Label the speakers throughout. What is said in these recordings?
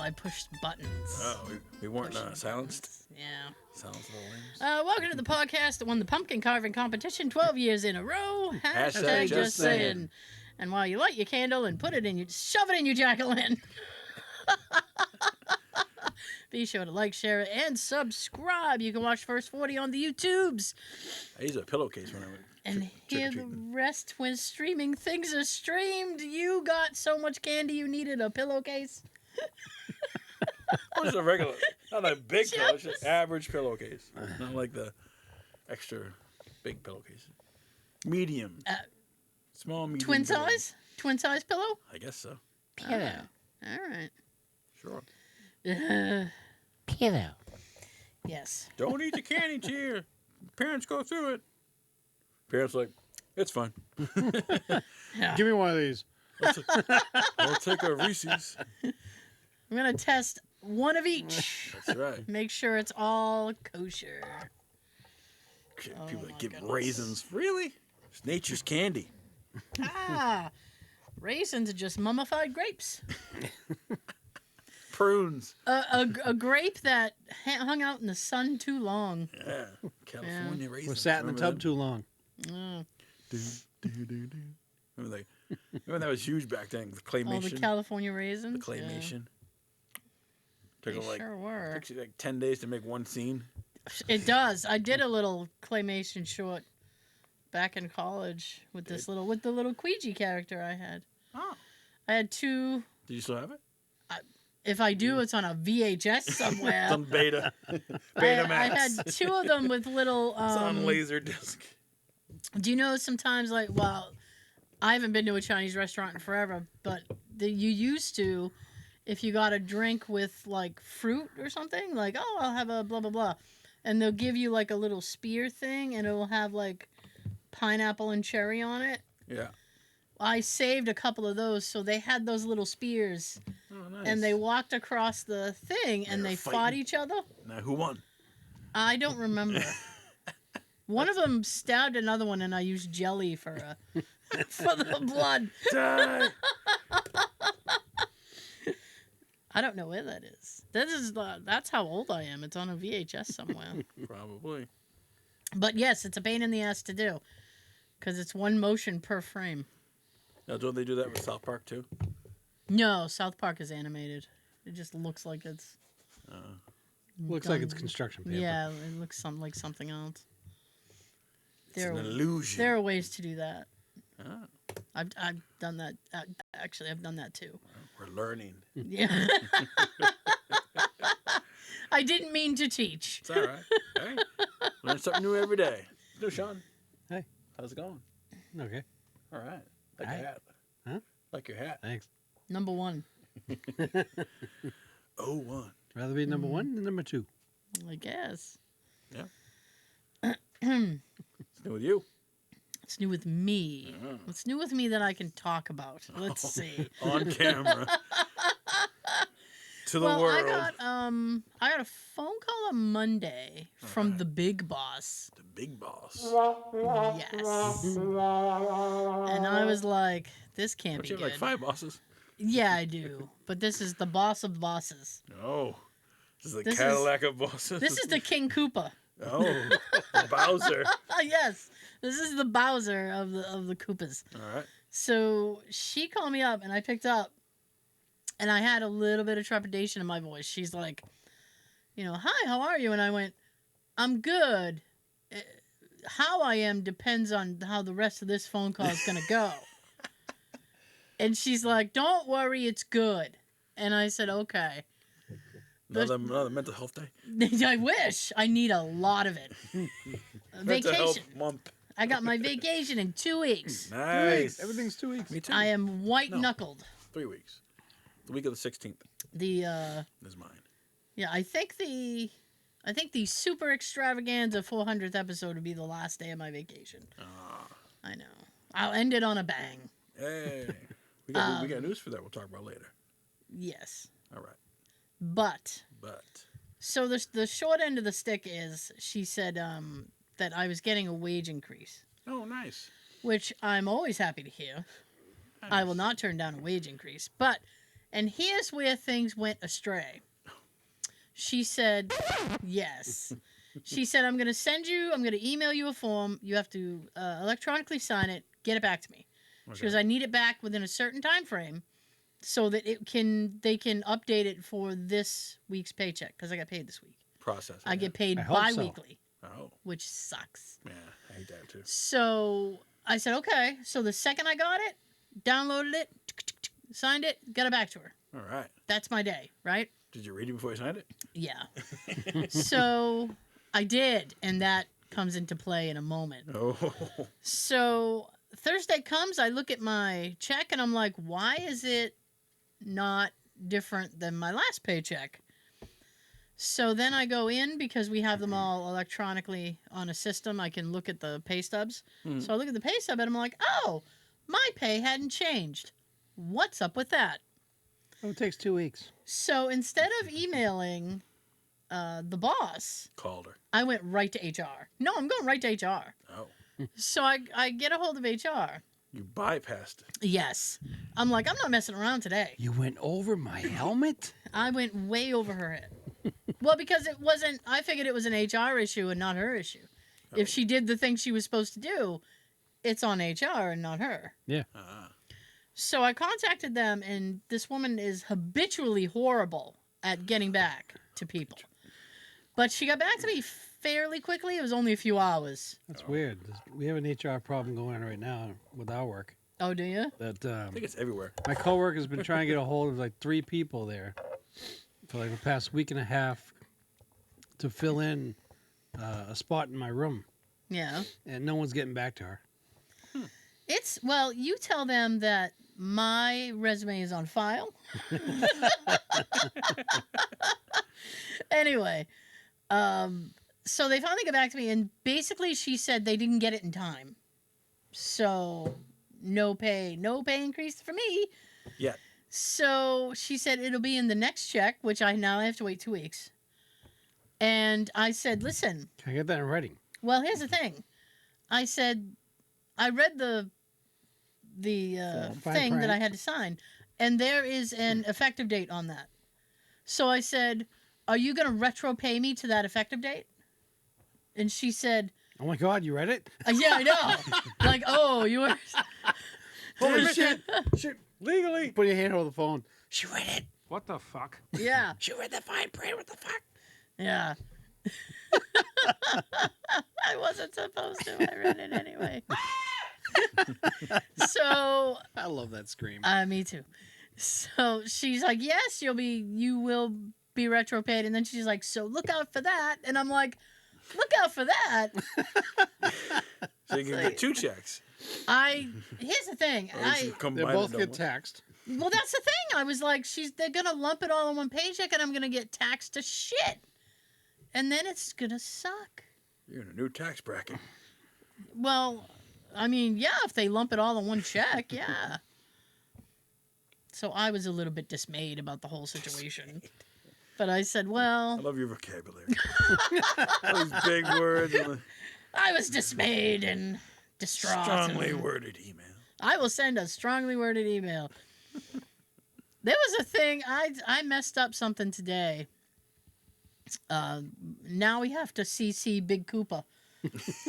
Speaker 1: I pushed buttons.
Speaker 2: Oh, we weren't silenced?
Speaker 1: Yeah.
Speaker 2: Silenced little limbs.
Speaker 1: Welcome to the podcast that won the pumpkin carving competition 12 years in a row. Hashtag just saying. And while you light your candle and shove it in your jack-o'-lantern. Be sure to like, share it, and subscribe. You can watch First 40 on the YouTubes.
Speaker 2: I use a pillowcase when I went
Speaker 1: and hear the rest when streaming. Things are streamed. You got so much candy you needed a pillowcase.
Speaker 2: What's a regular? Not a big pillow, it's just average pillowcase. Not like the extra big pillowcase. Medium. Small, medium.
Speaker 1: Twin size? Twin size pillow?
Speaker 2: I guess so.
Speaker 1: Pillow. All right.
Speaker 2: Sure.
Speaker 1: Pillow. Yes.
Speaker 2: Don't eat the candy till your parents go through it. Parents like, it's fine.
Speaker 1: Yeah.
Speaker 3: Give me one of these.
Speaker 2: I'll take a Reese's.
Speaker 1: I'm going to test one of each.
Speaker 2: That's right.
Speaker 1: Make sure it's all kosher.
Speaker 2: People that give raisins. Really? It's nature's candy.
Speaker 1: Raisins are just mummified grapes.
Speaker 2: Prunes.
Speaker 1: A grape that hung out in the sun too long.
Speaker 2: Yeah. California raisins.
Speaker 3: Or sat in the tub too long.
Speaker 2: Remember that was huge back then, the claymation.
Speaker 1: Oh, the California raisins?
Speaker 2: The claymation.
Speaker 1: Yeah.
Speaker 2: Sure were. Took you like 10 days to make one scene.
Speaker 1: It does. I did a little claymation short back in college with the little Ouija character I had.
Speaker 2: Oh.
Speaker 1: I had two.
Speaker 2: Did you still have it?
Speaker 1: If I do, it's on a VHS somewhere.
Speaker 2: It's on Beta.
Speaker 1: I had two of them with little.
Speaker 2: It's on Laserdisc.
Speaker 1: Do you know sometimes, I haven't been to a Chinese restaurant in forever, but you used to, if you got a drink with fruit or something, I'll have a blah blah blah, and they'll give you a little spear thing, and it'll have pineapple and cherry on it.
Speaker 2: Yeah.
Speaker 1: I saved a couple of those, so they had those little spears.
Speaker 2: Oh, nice.
Speaker 1: And they walked across the thing, and they fought each other.
Speaker 2: Now, who won?
Speaker 1: I don't remember. One of them stabbed another one, and I used jelly for the blood.
Speaker 2: Die!
Speaker 1: I don't know where that is. That's how old I am. It's on a VHS somewhere.
Speaker 2: Probably.
Speaker 1: But yes, it's a pain in the ass to do, because it's one motion per frame.
Speaker 2: Now, don't they do that with South Park too?
Speaker 1: No, South Park is animated. It just looks like it's.
Speaker 3: Looks like it's construction paper.
Speaker 1: Yeah, it looks like something else.
Speaker 2: It's an illusion.
Speaker 1: There are ways to do that.
Speaker 2: Oh.
Speaker 1: I've done that. Actually, I've done that too.
Speaker 2: We're learning.
Speaker 1: Yeah. I didn't mean to teach.
Speaker 2: It's all right. Hey, learn something new every day. No, Sean.
Speaker 3: Hey.
Speaker 2: How's it going?
Speaker 3: Okay.
Speaker 2: All right. Like your hat.
Speaker 3: Huh?
Speaker 2: Like your hat.
Speaker 3: Thanks.
Speaker 1: Number 1.
Speaker 2: 01.
Speaker 3: Rather be number 1 than number 2.
Speaker 1: I guess.
Speaker 2: Yeah. It's new with you.
Speaker 1: It's new with me.
Speaker 2: Oh.
Speaker 1: What's new with me that I can talk about? Let's see.
Speaker 2: On camera. To the world.
Speaker 1: I got a phone call on Monday from the big boss.
Speaker 2: The big boss.
Speaker 1: Yes. And I was like, this can't be
Speaker 2: Don't you have
Speaker 1: good.
Speaker 2: 5 bosses?
Speaker 1: Yeah, I do. But this is the boss of bosses.
Speaker 2: Oh. This is the Cadillac of bosses.
Speaker 1: This is the King Koopa.
Speaker 2: Oh. The Bowser.
Speaker 1: Yes. This is the Bowser of the Koopas.
Speaker 2: All right.
Speaker 1: So she called me up, and I picked up. And I had a little bit of trepidation in my voice. She's like, hi, how are you? And I went, I'm good. How I am depends on how the rest of this phone call is going to go. And she's like, don't worry, it's good. And I said, okay.
Speaker 2: Another mental health day?
Speaker 1: I wish. I need a lot of it.
Speaker 2: Mental health
Speaker 1: Vacation.
Speaker 2: month.
Speaker 1: I got my vacation in 2 weeks.
Speaker 2: Nice.
Speaker 3: Everything's 2 weeks.
Speaker 2: Me too.
Speaker 1: I am white-knuckled.
Speaker 2: 3 weeks. The week of the 16th. Is mine.
Speaker 1: Yeah, I think the super extravaganza 400th episode would be the last day of my vacation. I know. I'll end it on a bang.
Speaker 2: Hey. We got news for that we'll talk about later.
Speaker 1: Yes.
Speaker 2: All right.
Speaker 1: But. So the short end of the stick is she said that I was getting a wage increase.
Speaker 2: Oh, nice.
Speaker 1: Which I'm always happy to hear. Nice. I will not turn down a wage increase. But And here's where things went astray. She said, yes. She said, I'm going to email you a form. You have to electronically sign it, get it back to me. Okay. She goes, I need it back within a certain time frame so that they can update it for this week's paycheck, because I got paid this week.
Speaker 2: Process.
Speaker 1: I get paid bi-weekly, which sucks.
Speaker 2: Yeah, I hate that too.
Speaker 1: So I said, okay. So the second I got it, downloaded it, signed it, got it back to her.
Speaker 2: All right.
Speaker 1: That's my day, right?
Speaker 2: Did you read it before you signed it?
Speaker 1: Yeah. So I did, and that comes into play in a moment.
Speaker 2: Oh.
Speaker 1: So Thursday comes, I look at my check, and I'm like, why is it not different than my last paycheck? So then I go in, because we have them all electronically on a system. I can look at the pay stubs. So I look at the pay stub, and I'm like, oh, my pay hadn't changed. What's up with that?
Speaker 3: Oh, it takes 2 weeks.
Speaker 1: So instead of emailing the boss,
Speaker 2: called her.
Speaker 1: I went right to HR. No, I'm going right to HR.
Speaker 2: Oh.
Speaker 1: So I get a hold of HR.
Speaker 2: You bypassed it.
Speaker 1: Yes. I'm like, I'm not messing around today.
Speaker 3: You went over my helmet?
Speaker 1: I went way over her head. Well, because I figured it was an HR issue and not her issue. Oh. If she did the thing she was supposed to do, it's on HR and not her.
Speaker 3: Yeah.
Speaker 1: So I contacted them, and this woman is habitually horrible at getting back to people. But she got back to me fairly quickly. It was only a few hours.
Speaker 3: That's weird. We have an HR problem going on right now with our work.
Speaker 1: Oh, do you?
Speaker 3: That
Speaker 2: I think it's everywhere.
Speaker 3: My coworker's been trying to get a hold of like 3 people there for like the past week and a half to fill in a spot in my room.
Speaker 1: Yeah.
Speaker 3: And no one's getting back to her.
Speaker 1: Well, you tell them that my resume is on file. Anyway, so they finally got back to me, and basically she said they didn't get it in time. So no pay increase for me.
Speaker 2: Yeah.
Speaker 1: So she said it'll be in the next check, which I now have to wait 2 weeks. And I said, listen.
Speaker 3: Can I get that in writing?
Speaker 1: Well, here's the thing. I said, I read the thing that I had to sign, and there is an effective date on that. So I said, are you going to retro pay me to that effective date? And she said,
Speaker 3: oh my God, you read it?
Speaker 1: Yeah, I know. Like, oh, you were...
Speaker 3: Holy shit.
Speaker 2: Legally.
Speaker 3: Put your hand over the phone. She read it.
Speaker 2: What the fuck?
Speaker 1: Yeah.
Speaker 3: She read the fine print. What the fuck?
Speaker 1: Yeah. I wasn't supposed to. I read it anyway. So
Speaker 3: I love that scream.
Speaker 1: Me too. So she's like, yes, you will be retro paid. And then she's like, so look out for that. And I'm like, look out for that.
Speaker 2: So you can get 2 checks.
Speaker 1: Here's the thing.
Speaker 3: They both get taxed.
Speaker 1: Well, that's the thing. I was like, they're going to lump it all in one paycheck, and I'm going to get taxed to shit. And then it's going to suck.
Speaker 2: You're in a new tax bracket.
Speaker 1: Well, I mean, yeah, if they lump it all in one check, yeah. So I was a little bit dismayed about the whole situation. But I said, well...
Speaker 2: I love your vocabulary. Those big words.
Speaker 1: I was dismayed and distraught.
Speaker 2: Strongly worded email.
Speaker 1: I will send a strongly worded email. There was a thing, I messed up something today. Now we have to CC Big Koopa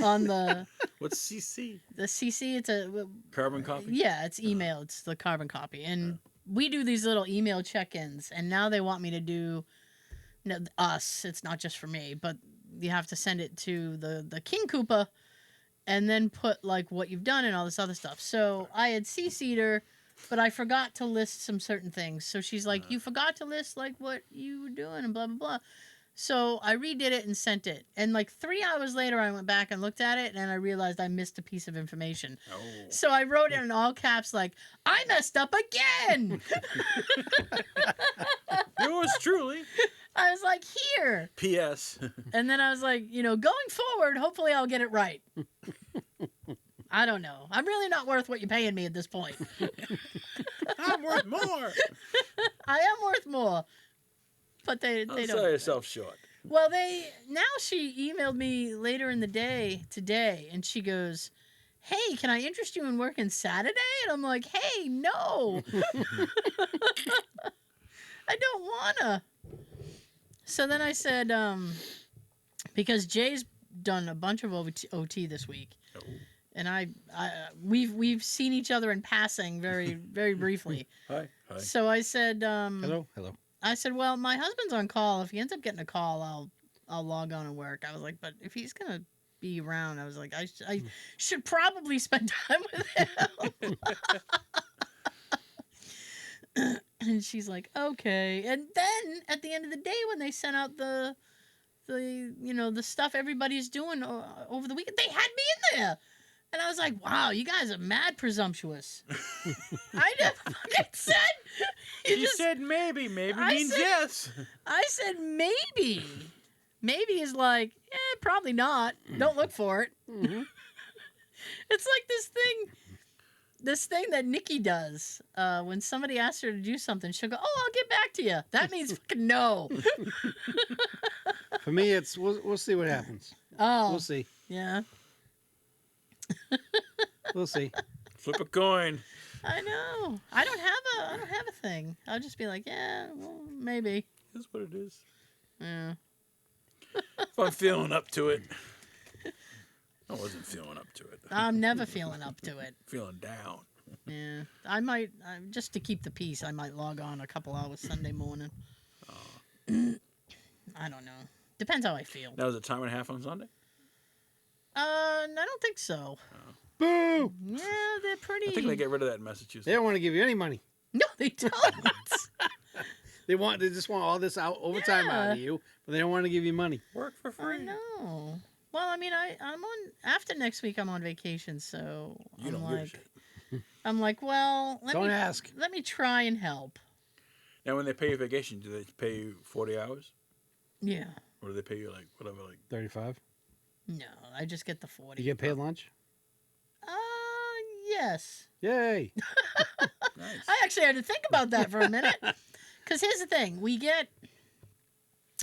Speaker 1: on the...
Speaker 2: What's CC?
Speaker 1: The CC, it's a...
Speaker 2: Carbon copy?
Speaker 1: Yeah, it's email. It's the carbon copy. And we do these little email check-ins, and now they want me to do... No, us. It's not just for me, but you have to send it to the King Koopa and then put, like, what you've done and all this other stuff. So I had CC'd her, but I forgot to list some certain things. So she's like, you forgot to list, like, what you were doing and blah, blah, blah. So I redid it and sent it. And, like, 3 hours later, I went back and looked at it, and I realized I missed a piece of information. Oh. So I wrote it in all caps, like, I messed up again!
Speaker 2: Yours truly.
Speaker 1: I was like, here.
Speaker 2: P.S.
Speaker 1: And then I was like, going forward, hopefully I'll get it right. I don't know. I'm really not worth what you're paying me at this point.
Speaker 2: I'm worth more.
Speaker 1: I am worth more. But they
Speaker 2: don't.
Speaker 1: Don't
Speaker 2: Sell yourself short.
Speaker 1: Well, now she emailed me later in the day today, and she goes, hey, can I interest you in working Saturday? And I'm like, hey, no. I don't wanna. So then I said, because Jay's done a bunch of OT this week,
Speaker 2: Oh.
Speaker 1: and we've seen each other in passing very very briefly.
Speaker 2: Hi.
Speaker 1: So I said,
Speaker 3: Hello.
Speaker 1: I said, well, my husband's on call. If he ends up getting a call, I'll log on and work. I was like, but if he's gonna be around, I was like, I should probably spend time with him. And she's like, okay. And then at the end of the day, when they sent out the stuff everybody's doing over the weekend, they had me in there. And I was like, wow, you guys are mad presumptuous. I never fucking said.
Speaker 2: You said maybe. Maybe means yes.
Speaker 1: I said maybe. Maybe is like, probably not. Don't look for it.
Speaker 3: Mm-hmm.
Speaker 1: It's like this thing that Nikki does. When somebody asks her to do something, she'll go, oh, I'll get back to you. That means fucking no.
Speaker 3: For me, it's we'll see what happens.
Speaker 1: Oh.
Speaker 3: We'll see.
Speaker 1: Yeah.
Speaker 3: We'll see.
Speaker 2: Flip a coin.
Speaker 1: I know. I don't have a thing. I'll just be like, yeah, well, maybe.
Speaker 2: That's what it is.
Speaker 1: Yeah.
Speaker 2: If I'm feeling up to it. I wasn't feeling up to it.
Speaker 1: I'm never feeling up to it.
Speaker 2: Feeling down.
Speaker 1: Yeah. I might, just to keep the peace, I might log on a couple hours Sunday morning. I don't know. Depends how I feel.
Speaker 2: That was a time and a half on Sunday?
Speaker 1: I don't think so.
Speaker 3: Boo!
Speaker 1: Yeah, they're pretty.
Speaker 2: I think they get rid of that in Massachusetts.
Speaker 3: They don't want to give you any money.
Speaker 1: No, they don't.
Speaker 3: They just want all this overtime out of you, but they don't want to give you money.
Speaker 2: Work for
Speaker 1: I
Speaker 2: free.
Speaker 1: know. Well, I mean, I'm on after next week. I'm on vacation, so
Speaker 2: You don't give a shit.
Speaker 1: I'm like, well,
Speaker 3: Don't ask.
Speaker 1: Let me try and help.
Speaker 2: Now, when they pay you vacation, do they pay you 40 hours?
Speaker 1: Yeah.
Speaker 2: Or do they pay you like whatever, like
Speaker 3: 35.
Speaker 1: No, I just get the 40.
Speaker 3: You get paid lunch?
Speaker 1: Yes.
Speaker 3: Yay!
Speaker 2: nice?
Speaker 1: I actually had to think about that for a minute. Because here's the thing: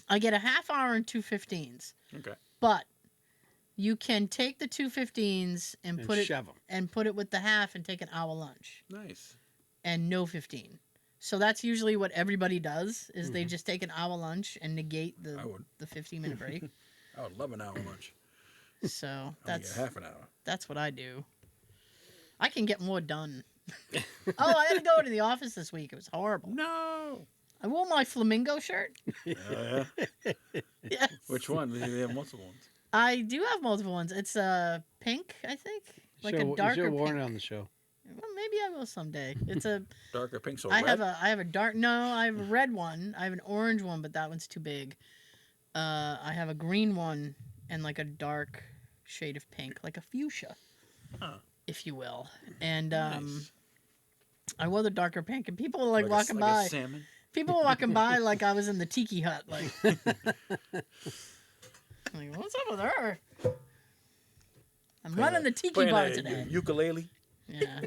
Speaker 1: I get a half hour and 2 15s.
Speaker 2: Okay.
Speaker 1: But you can take the 2 15s and put
Speaker 3: shove 'em.
Speaker 1: and put it with the half and take an hour lunch
Speaker 2: Nice.
Speaker 1: and no 15. So that's usually what everybody does is they just take an hour lunch and negate the 15-minute break.
Speaker 2: I would love an hour lunch.
Speaker 1: So
Speaker 2: I get half an hour.
Speaker 1: That's what I do. I can get more done. I had to go to the office this week. It was horrible.
Speaker 2: No.
Speaker 1: I wore my flamingo shirt.
Speaker 2: Yeah.
Speaker 1: Yes.
Speaker 2: Which one? They have multiple ones.
Speaker 1: I do have multiple ones. It's pink, I think, like a darker
Speaker 3: You should have worn
Speaker 1: pink.
Speaker 3: it on the show.
Speaker 1: Well, maybe I will someday. It's a
Speaker 2: Darker pink, so
Speaker 1: I
Speaker 2: red?
Speaker 1: have a dark. No, I have a red one. I have an orange one, but that one's too big. I have a green one and like a dark shade of pink, like a fuchsia, if you will. And
Speaker 2: Nice.
Speaker 1: I wore the darker pink, and people were like walking
Speaker 2: like
Speaker 1: by.
Speaker 2: a salmon.
Speaker 1: People were walking by like I was in the tiki hut. Like, what's up with her? I'm running the tiki
Speaker 2: Playing
Speaker 1: bar
Speaker 2: a
Speaker 1: today.
Speaker 2: ukulele.
Speaker 1: Yeah.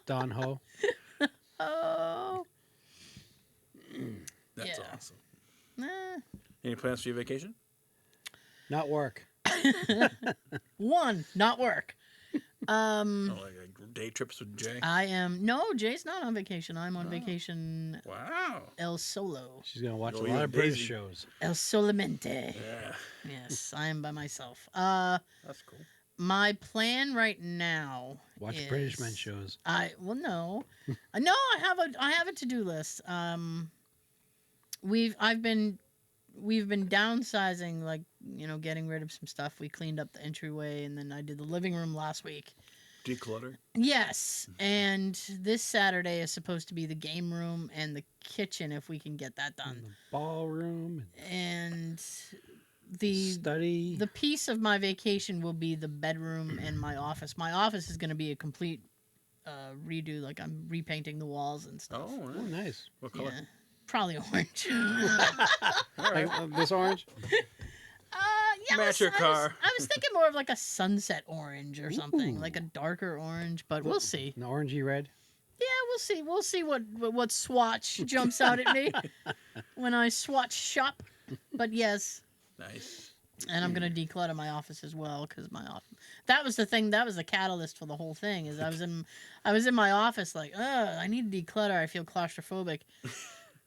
Speaker 3: Don Ho.
Speaker 1: Oh.
Speaker 2: That's
Speaker 1: Yeah.
Speaker 2: awesome.
Speaker 1: Nah.
Speaker 2: Any plans for your vacation?
Speaker 3: Not work.
Speaker 1: One, not work.
Speaker 2: Oh, like day trips with Jay?
Speaker 1: No, Jay's not on vacation. I'm on vacation
Speaker 2: Wow.
Speaker 1: El Solo.
Speaker 3: She's going to watch
Speaker 2: Oh,
Speaker 3: a
Speaker 2: you
Speaker 3: lot
Speaker 2: and
Speaker 3: of British
Speaker 2: Daisy.
Speaker 3: shows.
Speaker 1: El Solamente.
Speaker 2: Yeah.
Speaker 1: Yes, I am by myself.
Speaker 2: That's cool.
Speaker 1: My plan right now
Speaker 3: Watch
Speaker 1: is,
Speaker 3: British men shows.
Speaker 1: No. No, I have a to-do list. We've been downsizing, like, getting rid of some stuff. We cleaned up the entryway, and then I did the living room last week.
Speaker 2: Declutter?
Speaker 1: Yes, and this Saturday is supposed to be the game room and the kitchen if we can get that
Speaker 3: In
Speaker 1: done.
Speaker 3: the ballroom.
Speaker 1: And the
Speaker 3: Study.
Speaker 1: the piece of my vacation will be the bedroom and my office. My office is going to be a complete redo. Like, I'm repainting the walls and stuff.
Speaker 2: Oh,
Speaker 3: Oh,
Speaker 2: nice.
Speaker 3: nice.
Speaker 2: What color?
Speaker 1: Yeah, probably orange.
Speaker 2: All right.
Speaker 3: Like, this orange?
Speaker 1: Yeah,
Speaker 2: Match your car.
Speaker 1: I was thinking more of like a sunset orange or something,
Speaker 3: Ooh.
Speaker 1: like a darker orange. But we'll see.
Speaker 3: An orangey red?
Speaker 1: Yeah, we'll see. We'll see what swatch jumps out at me when I swatch shop. But yes,
Speaker 2: Nice.
Speaker 1: and I'm gonna declutter my office as well because that was the thing. That was the catalyst for the whole thing. Is I was in my office like, I need to declutter. I feel claustrophobic.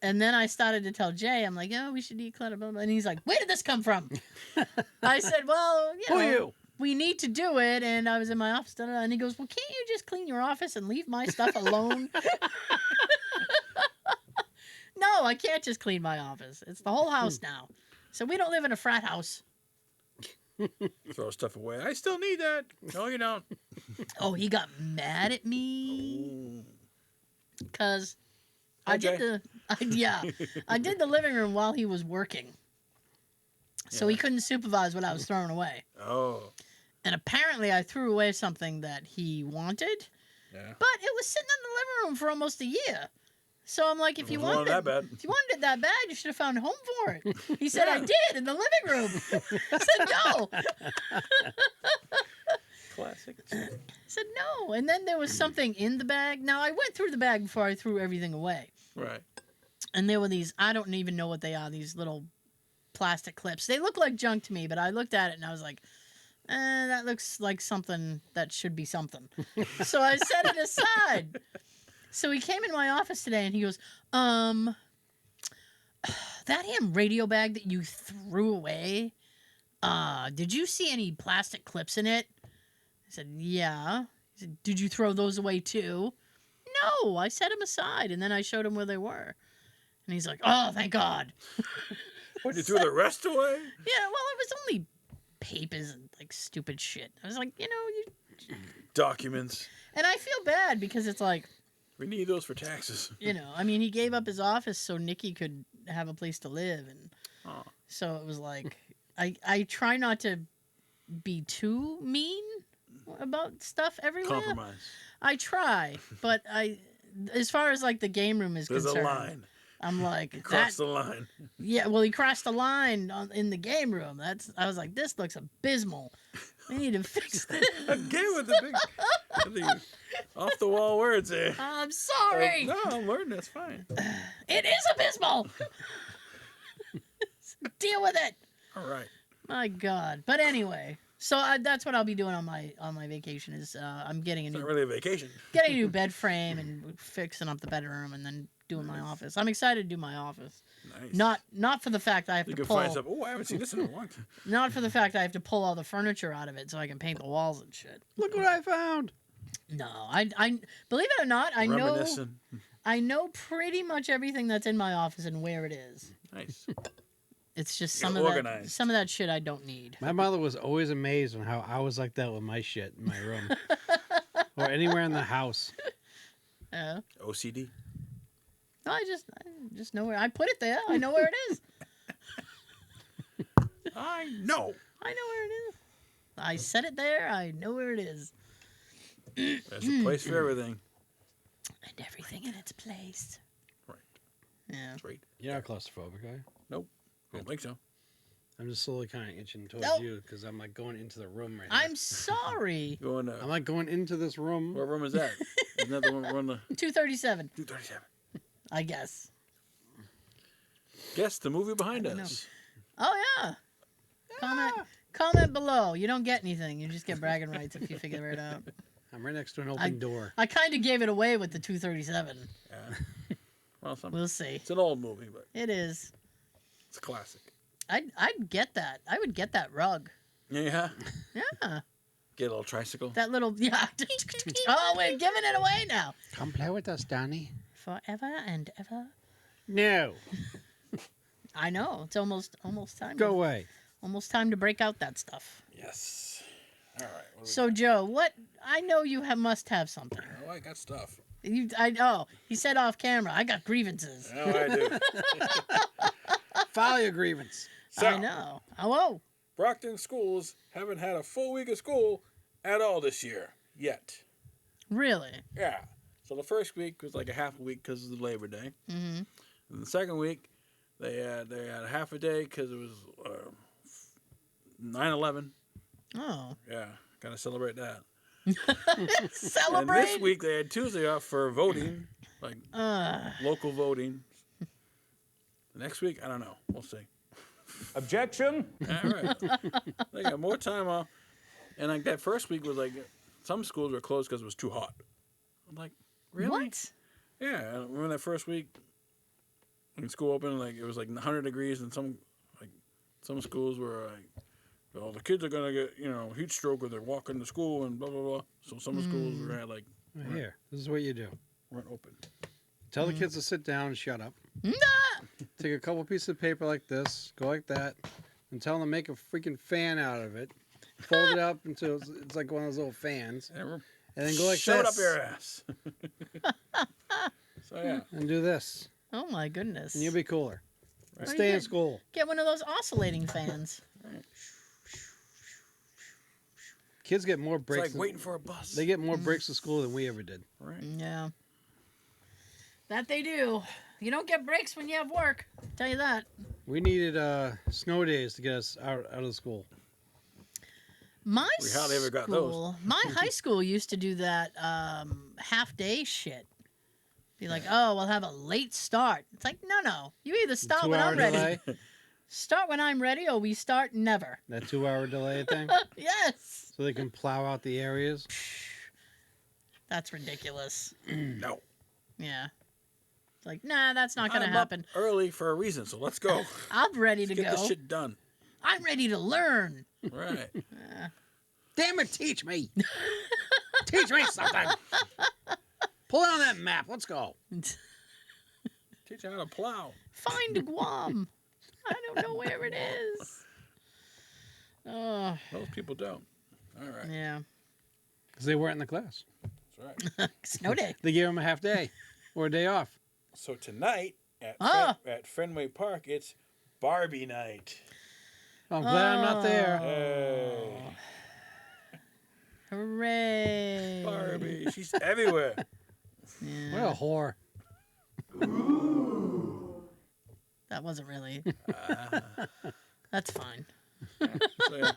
Speaker 1: And then I started to tell Jay, I'm like, we should declutter. Blah, blah. And he's like, where did this come from? I said, well, we need to do it. And I was in my office. And he goes, well, can't you just clean your office and leave my stuff alone? No, I can't just clean my office. It's the whole house now. So we don't live in a frat house.
Speaker 2: Throw stuff away. I still need that. No, you don't.
Speaker 1: Oh, he got mad at me because I did the living room while he was working, so he couldn't supervise what I was throwing away.
Speaker 2: Oh,
Speaker 1: and apparently I threw away something that he wanted, but it was sitting in the living room for almost a year. So I'm like, if you wanted it that bad, you should have found a home for it. He said, I did in the living room. I said, no.
Speaker 2: Classic.
Speaker 1: I said, no. And then there was something in the bag. Now, I went through the bag before I threw everything away.
Speaker 2: Right.
Speaker 1: And there were these, I don't even know what they are, these little plastic clips. They look like junk to me, but I looked at it and I was like, that looks like something that should be something. So I set it aside. So he came in my office today and he goes, that ham radio bag that you threw away, did you see any plastic clips in it? I said, yeah. He said, did you throw those away too? No, I set them aside and then I showed him where they were. And he's like, oh, thank God.
Speaker 2: What, you threw the rest away?
Speaker 1: Yeah, well, it was only papers and like stupid shit. I was like,
Speaker 2: documents.
Speaker 1: And I feel bad because it's like,
Speaker 2: we need those for taxes.
Speaker 1: I mean, he gave up his office so Nikki could have a place to live. And so it was like, I try not to be too mean about stuff everywhere.
Speaker 2: Compromise.
Speaker 1: I try, but as far as like the game room is concerned.
Speaker 2: There's a line.
Speaker 1: I'm like,
Speaker 2: he crossed the line.
Speaker 1: Yeah, well, he crossed the line in the game room. I was like, this looks abysmal. We need to fix this.
Speaker 2: Again with the off the wall words there.
Speaker 1: I'm sorry.
Speaker 2: No, I'm learning. That's fine.
Speaker 1: It is abysmal. Deal with it.
Speaker 2: All right.
Speaker 1: My God. But anyway, so that's what I'll be doing on my vacation. Is I'm getting
Speaker 2: It's not really a vacation.
Speaker 1: Getting a new bed frame and fixing up the bedroom and then doing my office. I'm excited to do my office.
Speaker 2: Nice.
Speaker 1: Not for the fact I have to pull.
Speaker 2: Find something. Oh, I haven't seen this in a long time.
Speaker 1: Not for the fact I have to pull all the furniture out of it so I can paint the walls and shit.
Speaker 3: Look what I found.
Speaker 1: No, I believe it or not, I know pretty much everything that's in my office and where it is.
Speaker 2: Nice.
Speaker 1: It's just some of that shit I don't need.
Speaker 3: My mother was always amazed on how I was like that with my shit in my room or anywhere in the house.
Speaker 2: OCD.
Speaker 1: No, I just know where I put it there. I know where it is.
Speaker 2: I know
Speaker 1: where it is. I set it there. I know where it is.
Speaker 2: There's a place for everything.
Speaker 1: And everything in its place.
Speaker 2: Right.
Speaker 1: Yeah.
Speaker 2: That's right.
Speaker 3: You're not claustrophobic, are you?
Speaker 2: Nope. I don't think so.
Speaker 3: I'm just slowly kind of itching towards you because I'm like going into the room right now.
Speaker 1: I'm sorry.
Speaker 3: I'm like going into this room.
Speaker 2: What room is that? Isn't that the one we're on the
Speaker 1: 237?
Speaker 2: 237.
Speaker 1: I guess.
Speaker 2: Guess the movie behind us.
Speaker 1: Oh yeah. Comment below. You don't get anything. You just get bragging rights if you figure it out.
Speaker 3: I'm right next to an open door.
Speaker 1: I kind of gave it away with the 237.
Speaker 2: Yeah. Well,
Speaker 1: we'll see.
Speaker 2: It's an old movie, but
Speaker 1: it is.
Speaker 2: It's a classic.
Speaker 1: I'd get that. I would get that rug.
Speaker 2: Yeah.
Speaker 1: Yeah.
Speaker 2: Get a little tricycle.
Speaker 1: That little Oh, we're giving it away now.
Speaker 3: Come play with us, Donnie.
Speaker 1: Forever and ever.
Speaker 3: No.
Speaker 1: I know. It's almost time.
Speaker 3: Go away.
Speaker 1: Almost time to break out that stuff.
Speaker 2: Yes. All right.
Speaker 1: So Joe, what? I know you must have something.
Speaker 2: Oh, I got stuff.
Speaker 1: He said off camera. I got grievances.
Speaker 2: Oh, I do.
Speaker 3: File your grievance.
Speaker 2: So,
Speaker 1: I know. Hello.
Speaker 2: Brockton schools haven't had a full week of school at all this year yet.
Speaker 1: Really?
Speaker 2: Yeah. So the first week was like a half a week because of the Labor Day.
Speaker 1: Mm-hmm.
Speaker 2: And the second week, they had a half a day because it was 9/11.
Speaker 1: Oh.
Speaker 2: Yeah, gotta celebrate that.
Speaker 1: Celebrate.
Speaker 2: And this week they had Tuesday off for voting, like local voting. The next week, I don't know. We'll see.
Speaker 4: Objection.
Speaker 2: All right. They got more time off. And like that first week was like, some schools were closed because it was too hot. I'm like, really?
Speaker 1: What?
Speaker 2: Yeah, I remember that first week when school opened, like it was like 100 degrees, and some schools were like, well, the kids are gonna get heat stroke when they're walking to school and blah blah blah. So some schools were at like,
Speaker 3: Here, this is what you do.
Speaker 2: weren't open.
Speaker 3: Tell the kids to sit down and shut up.
Speaker 1: Nah!
Speaker 3: Take a couple pieces of paper like this, go like that, and tell them to make a freaking fan out of it. Fold it up until it's like one of those little fans. And then go like
Speaker 2: Shove
Speaker 3: this.
Speaker 2: it up your ass. So yeah.
Speaker 3: And do this.
Speaker 1: Oh my goodness.
Speaker 3: And you'll be cooler.
Speaker 2: Right.
Speaker 3: And stay in school.
Speaker 1: Get one of those oscillating fans.
Speaker 3: Kids get more breaks.
Speaker 2: It's like waiting for a bus.
Speaker 3: They get more breaks in school than we ever did.
Speaker 2: Right.
Speaker 1: Yeah. That they do. You don't get breaks when you have work. I'll tell you that.
Speaker 3: We needed snow days to get us out of the school.
Speaker 1: My
Speaker 2: We hardly ever got those.
Speaker 1: My high school used to do that half day shit. Be like, oh, we'll have a late start. It's like, no. You either start when I'm ready.
Speaker 3: Delay,
Speaker 1: Start when I'm ready, or we start never.
Speaker 3: that 2-hour delay thing.
Speaker 1: Yes.
Speaker 3: So they can plow out the areas.
Speaker 1: That's ridiculous.
Speaker 2: No.
Speaker 1: Yeah. It's like, nah, that's not going to
Speaker 2: I'm
Speaker 1: happen.
Speaker 2: up early for a reason, so let's go.
Speaker 1: I'm ready to
Speaker 2: Let's get
Speaker 1: go.
Speaker 2: this shit done.
Speaker 1: I'm ready to learn.
Speaker 2: Right.
Speaker 3: Damn it, teach me. Teach me something. Pull it on that map. Let's go.
Speaker 2: Teach you how to plow.
Speaker 1: Find Guam. I don't know where it is. Oh,
Speaker 2: Most people don't. All right.
Speaker 1: yeah.
Speaker 3: Because they weren't in the class.
Speaker 2: That's right.
Speaker 1: Snow day.
Speaker 3: They gave them a half day or a day off.
Speaker 2: So tonight at at Fenway Park, it's Barbie night.
Speaker 3: I'm glad I'm not there.
Speaker 2: Hey,
Speaker 1: Hooray.
Speaker 2: Barbie, she's everywhere.
Speaker 1: Yeah,
Speaker 3: What a whore.
Speaker 1: that wasn't really. That's fine.
Speaker 2: So, yeah.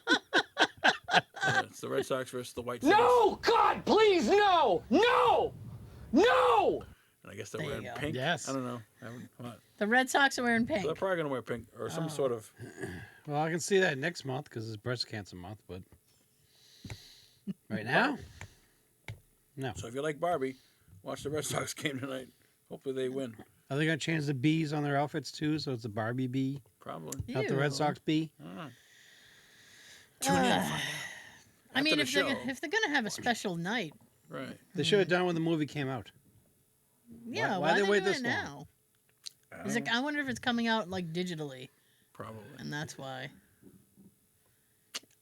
Speaker 2: It's the Red Sox versus the White Sox.
Speaker 4: No! God, please, no! No! No!
Speaker 2: And I guess they're
Speaker 1: There you
Speaker 2: wearing
Speaker 1: go.
Speaker 2: pink.
Speaker 3: Yes.
Speaker 2: I don't know. I haven't, what?
Speaker 1: The Red Sox are wearing
Speaker 2: So they're
Speaker 1: pink.
Speaker 2: probably gonna wear pink or some sort of.
Speaker 3: Well, I can see that next month because it's breast cancer month, but right now, no.
Speaker 2: So if you like Barbie, watch the Red Sox game tonight. Hopefully they win.
Speaker 3: Are they going to change the bees on their outfits too? So it's a Barbie bee,
Speaker 2: Probably.
Speaker 3: not the Red
Speaker 1: Ew.
Speaker 3: Sox bee?
Speaker 2: I don't know. Tune in. And find out.
Speaker 1: I mean,
Speaker 2: After the
Speaker 1: if they're gonna have a special night,
Speaker 2: Right.
Speaker 3: They should have done it when the movie came out.
Speaker 1: yeah,
Speaker 3: why
Speaker 1: why
Speaker 3: they
Speaker 1: they
Speaker 3: wait
Speaker 1: doing
Speaker 3: this
Speaker 1: it
Speaker 3: long?
Speaker 1: now?
Speaker 2: I
Speaker 1: Is
Speaker 2: don't
Speaker 1: it?
Speaker 2: know.
Speaker 1: I wonder if it's coming out like digitally,
Speaker 2: Probably.
Speaker 1: and that's why.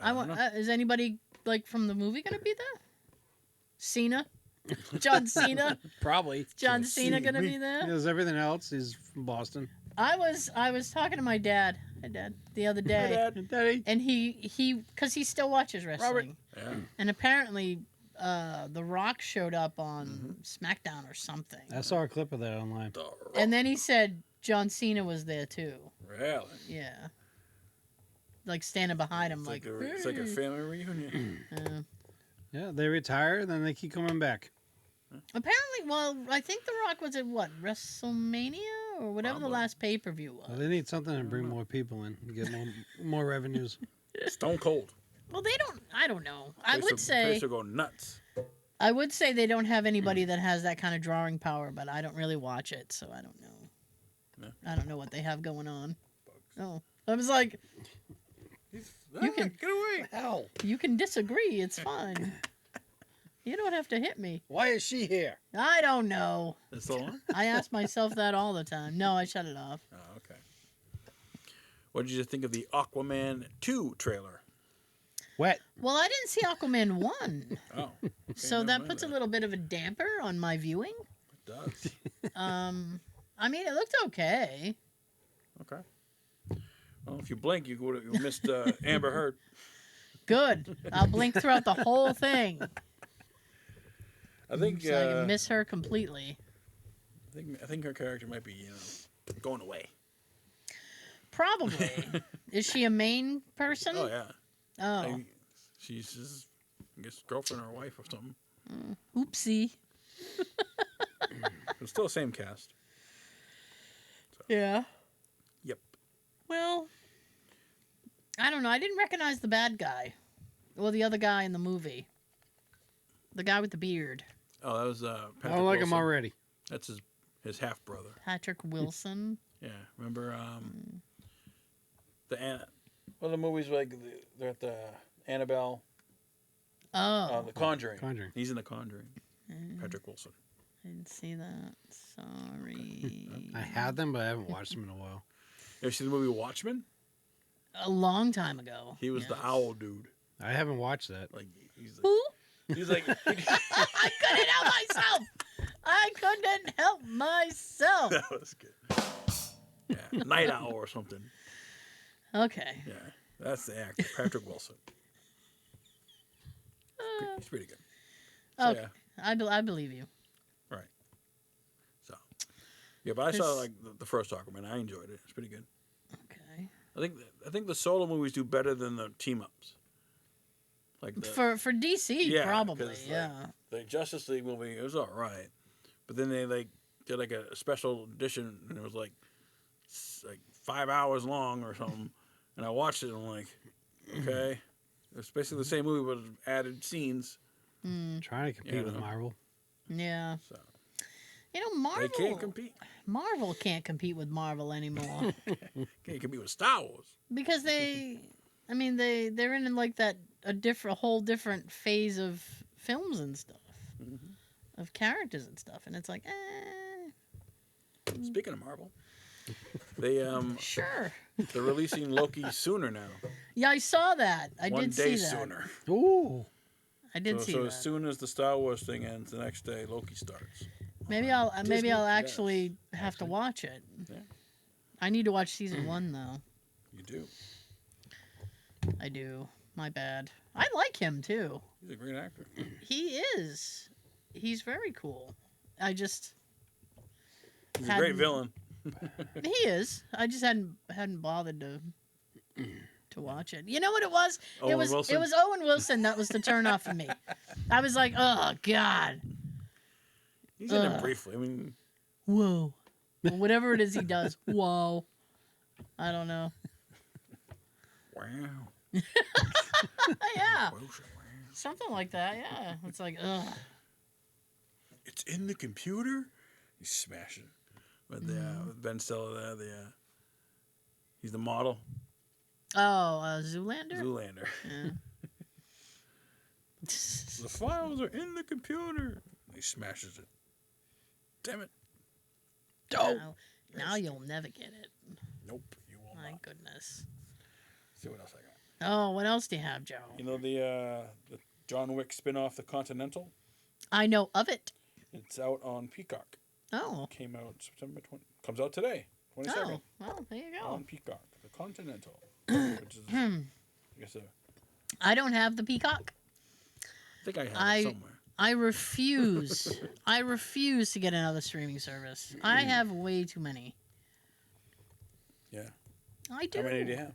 Speaker 2: I don't know.
Speaker 1: Is anybody like from the movie gonna be there? Cena, John Cena,
Speaker 3: Probably.
Speaker 1: John Cena gonna be there?
Speaker 3: There's everything else. He's from Boston.
Speaker 1: I was talking to my dad, the other day,
Speaker 2: Dad.
Speaker 3: Daddy.
Speaker 1: and he because he still watches wrestling,
Speaker 2: Yeah.
Speaker 1: and apparently, The Rock showed up on SmackDown or something,
Speaker 3: I saw a clip of that online.
Speaker 2: The Rock.
Speaker 1: and then he said John Cena was there too.
Speaker 2: Really?
Speaker 1: Yeah, like standing behind him,
Speaker 2: It's like a family reunion.
Speaker 3: Yeah, they retire, then they keep coming back.
Speaker 1: Apparently, well, I think The Rock was at what, WrestleMania or whatever the
Speaker 2: Probably.
Speaker 1: last pay-per-view was.
Speaker 3: Well, they need something to bring more people in, to get more revenues.
Speaker 2: Stone Cold.
Speaker 1: Well, they don't. I don't know. I
Speaker 2: Place
Speaker 1: would
Speaker 2: will-
Speaker 1: say
Speaker 2: place will go nuts.
Speaker 1: I would say they don't have anybody that has that kind of drawing power, but I don't really watch it, so I don't know.
Speaker 2: No.
Speaker 1: I don't know what they have going on. Oh, I was like, You can-
Speaker 2: Get away.
Speaker 3: Hell,
Speaker 1: you can disagree. It's fine. You don't have to hit me.
Speaker 3: why is she here?
Speaker 1: I don't know.
Speaker 2: That's the one?
Speaker 1: I ask myself that all the time. No, I shut it off.
Speaker 2: Oh, okay. What did you think of the Aquaman 2 trailer?
Speaker 3: Wet.
Speaker 1: Well, I didn't see Aquaman 1,
Speaker 2: Oh. Okay,
Speaker 1: so
Speaker 2: never
Speaker 1: that
Speaker 2: mind
Speaker 1: puts a little bit of a damper on my viewing.
Speaker 2: It does.
Speaker 1: I mean, it looked okay.
Speaker 2: Okay. Well, if you blink, you would have missed Amber Heard.
Speaker 1: Good. I'll blink throughout the whole thing,
Speaker 2: I think.
Speaker 1: so I can miss her completely.
Speaker 2: I think her character might be, going away.
Speaker 1: Probably. Is she a main person?
Speaker 2: Oh yeah.
Speaker 1: Oh.
Speaker 2: She's his, I guess, girlfriend or wife or something.
Speaker 1: Oopsie.
Speaker 2: It's still the same cast.
Speaker 1: Yeah.
Speaker 2: Yep.
Speaker 1: Well, I don't know. I didn't recognize the bad guy. Well, the other guy in the movie. The guy with the beard.
Speaker 2: Oh, that was
Speaker 3: I
Speaker 2: Patrick
Speaker 3: don't like him
Speaker 2: Wilson.
Speaker 3: already.
Speaker 2: That's his half brother.
Speaker 1: Patrick Wilson.
Speaker 2: Yeah, remember the movies like they're at the Annabelle,
Speaker 1: Oh.
Speaker 2: The Conjuring.
Speaker 3: Conjuring.
Speaker 2: He's in the Conjuring. Patrick Wilson.
Speaker 1: I didn't see that. Sorry.
Speaker 3: I had them, but I haven't watched them in a while.
Speaker 2: You ever seen the movie Watchmen?
Speaker 1: A long time ago.
Speaker 2: He was the owl dude.
Speaker 3: I haven't watched that.
Speaker 2: Like he's like,
Speaker 1: Who?
Speaker 2: he's like
Speaker 1: I couldn't help myself. I couldn't help myself.
Speaker 2: that was good. Yeah, Night Owl or something.
Speaker 1: Okay.
Speaker 2: Yeah, that's the actor, Patrick Wilson. He's pretty good. So,
Speaker 1: Okay. I believe you.
Speaker 2: Right. So, yeah, but I saw like the first Aquaman. I enjoyed it. It's pretty good.
Speaker 1: Okay.
Speaker 2: I think the solo movies do better than the team ups. Like
Speaker 1: For DC,
Speaker 2: yeah,
Speaker 1: probably.
Speaker 2: 'cause, like,
Speaker 1: Yeah.
Speaker 2: the Justice League movie, it was all right, but then they did like a special edition, and it was like 5 hours long or something. And I watched it, and I'm like, okay, it's basically the same movie but added scenes.
Speaker 3: Trying to compete
Speaker 2: Yeah.
Speaker 3: with Marvel.
Speaker 1: Yeah.
Speaker 2: So
Speaker 1: You know, Marvel.
Speaker 2: they can't compete.
Speaker 1: Marvel can't compete with Marvel anymore
Speaker 2: Can't compete with Star Wars.
Speaker 1: because they're in like a whole different phase of films and stuff, of characters and stuff, and it's like,
Speaker 2: Speaking of Marvel, they
Speaker 1: sure.
Speaker 2: they're releasing Loki sooner now.
Speaker 1: Yeah, I saw that. I
Speaker 2: One
Speaker 1: did
Speaker 2: day
Speaker 1: see that.
Speaker 2: sooner.
Speaker 3: Ooh.
Speaker 1: I did see
Speaker 2: So
Speaker 1: that.
Speaker 2: as soon as the Star Wars thing ends, the next day Loki starts.
Speaker 1: Maybe I'll
Speaker 2: Disney
Speaker 1: actually
Speaker 2: Plus.
Speaker 1: have to watch it.
Speaker 2: Yeah.
Speaker 1: I need to watch season 1 though.
Speaker 2: You do.
Speaker 1: I do. My bad. I like him too.
Speaker 2: He's a great actor.
Speaker 1: He is. He's very cool. I just
Speaker 2: He's a great villain.
Speaker 1: he is. I just hadn't bothered to watch it. You know what it was?
Speaker 2: Owen Wilson?
Speaker 1: It was Owen Wilson that was the turn off for me. I was like, oh God.
Speaker 2: He's in it briefly. I mean,
Speaker 1: Whoa. Well, whatever it is he does. Whoa. I don't know.
Speaker 2: wow.
Speaker 1: Yeah.
Speaker 2: Wow.
Speaker 1: Something like that, yeah. It's like, ugh.
Speaker 2: It's in the computer. He's smashing. But with Ben Stiller there, he's the model.
Speaker 1: Oh, Zoolander?
Speaker 2: Zoolander.
Speaker 1: Yeah.
Speaker 2: The files are in the computer. He smashes it. Damn it.
Speaker 1: Now you'll never get it.
Speaker 2: Nope, you will
Speaker 1: My
Speaker 2: not.
Speaker 1: goodness.
Speaker 2: See what else I got.
Speaker 1: Oh, what else do you have, Joe?
Speaker 2: You know the John Wick spin-off, The Continental?
Speaker 1: I know of it.
Speaker 2: It's out on Peacock.
Speaker 1: Oh.
Speaker 2: Came out September 20. Comes out today, 22nd.
Speaker 1: Oh, well, there you go.
Speaker 2: On Peacock. The Continental. Which is, I guess,
Speaker 1: I don't have the Peacock.
Speaker 2: I think I have it somewhere.
Speaker 1: I refuse. I refuse to get another streaming service. I have way too many.
Speaker 2: Yeah.
Speaker 1: I do.
Speaker 2: How many do you have?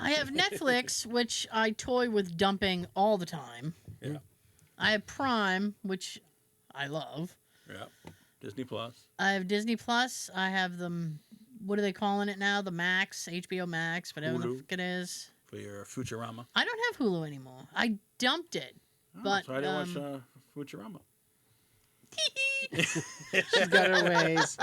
Speaker 1: I have Netflix, which I toy with dumping all the time.
Speaker 2: Yeah.
Speaker 1: I have Prime, which I love.
Speaker 2: Yeah. Disney Plus.
Speaker 1: I have Disney Plus. I have them. What are they calling it now? The Max, HBO Max, whatever the
Speaker 2: Hulu.
Speaker 1: fuck it is.
Speaker 2: For your Futurama.
Speaker 1: I don't have Hulu anymore. I dumped it.
Speaker 2: Oh,
Speaker 1: But,
Speaker 2: so I didn't watch Futurama.
Speaker 3: She's got her ways.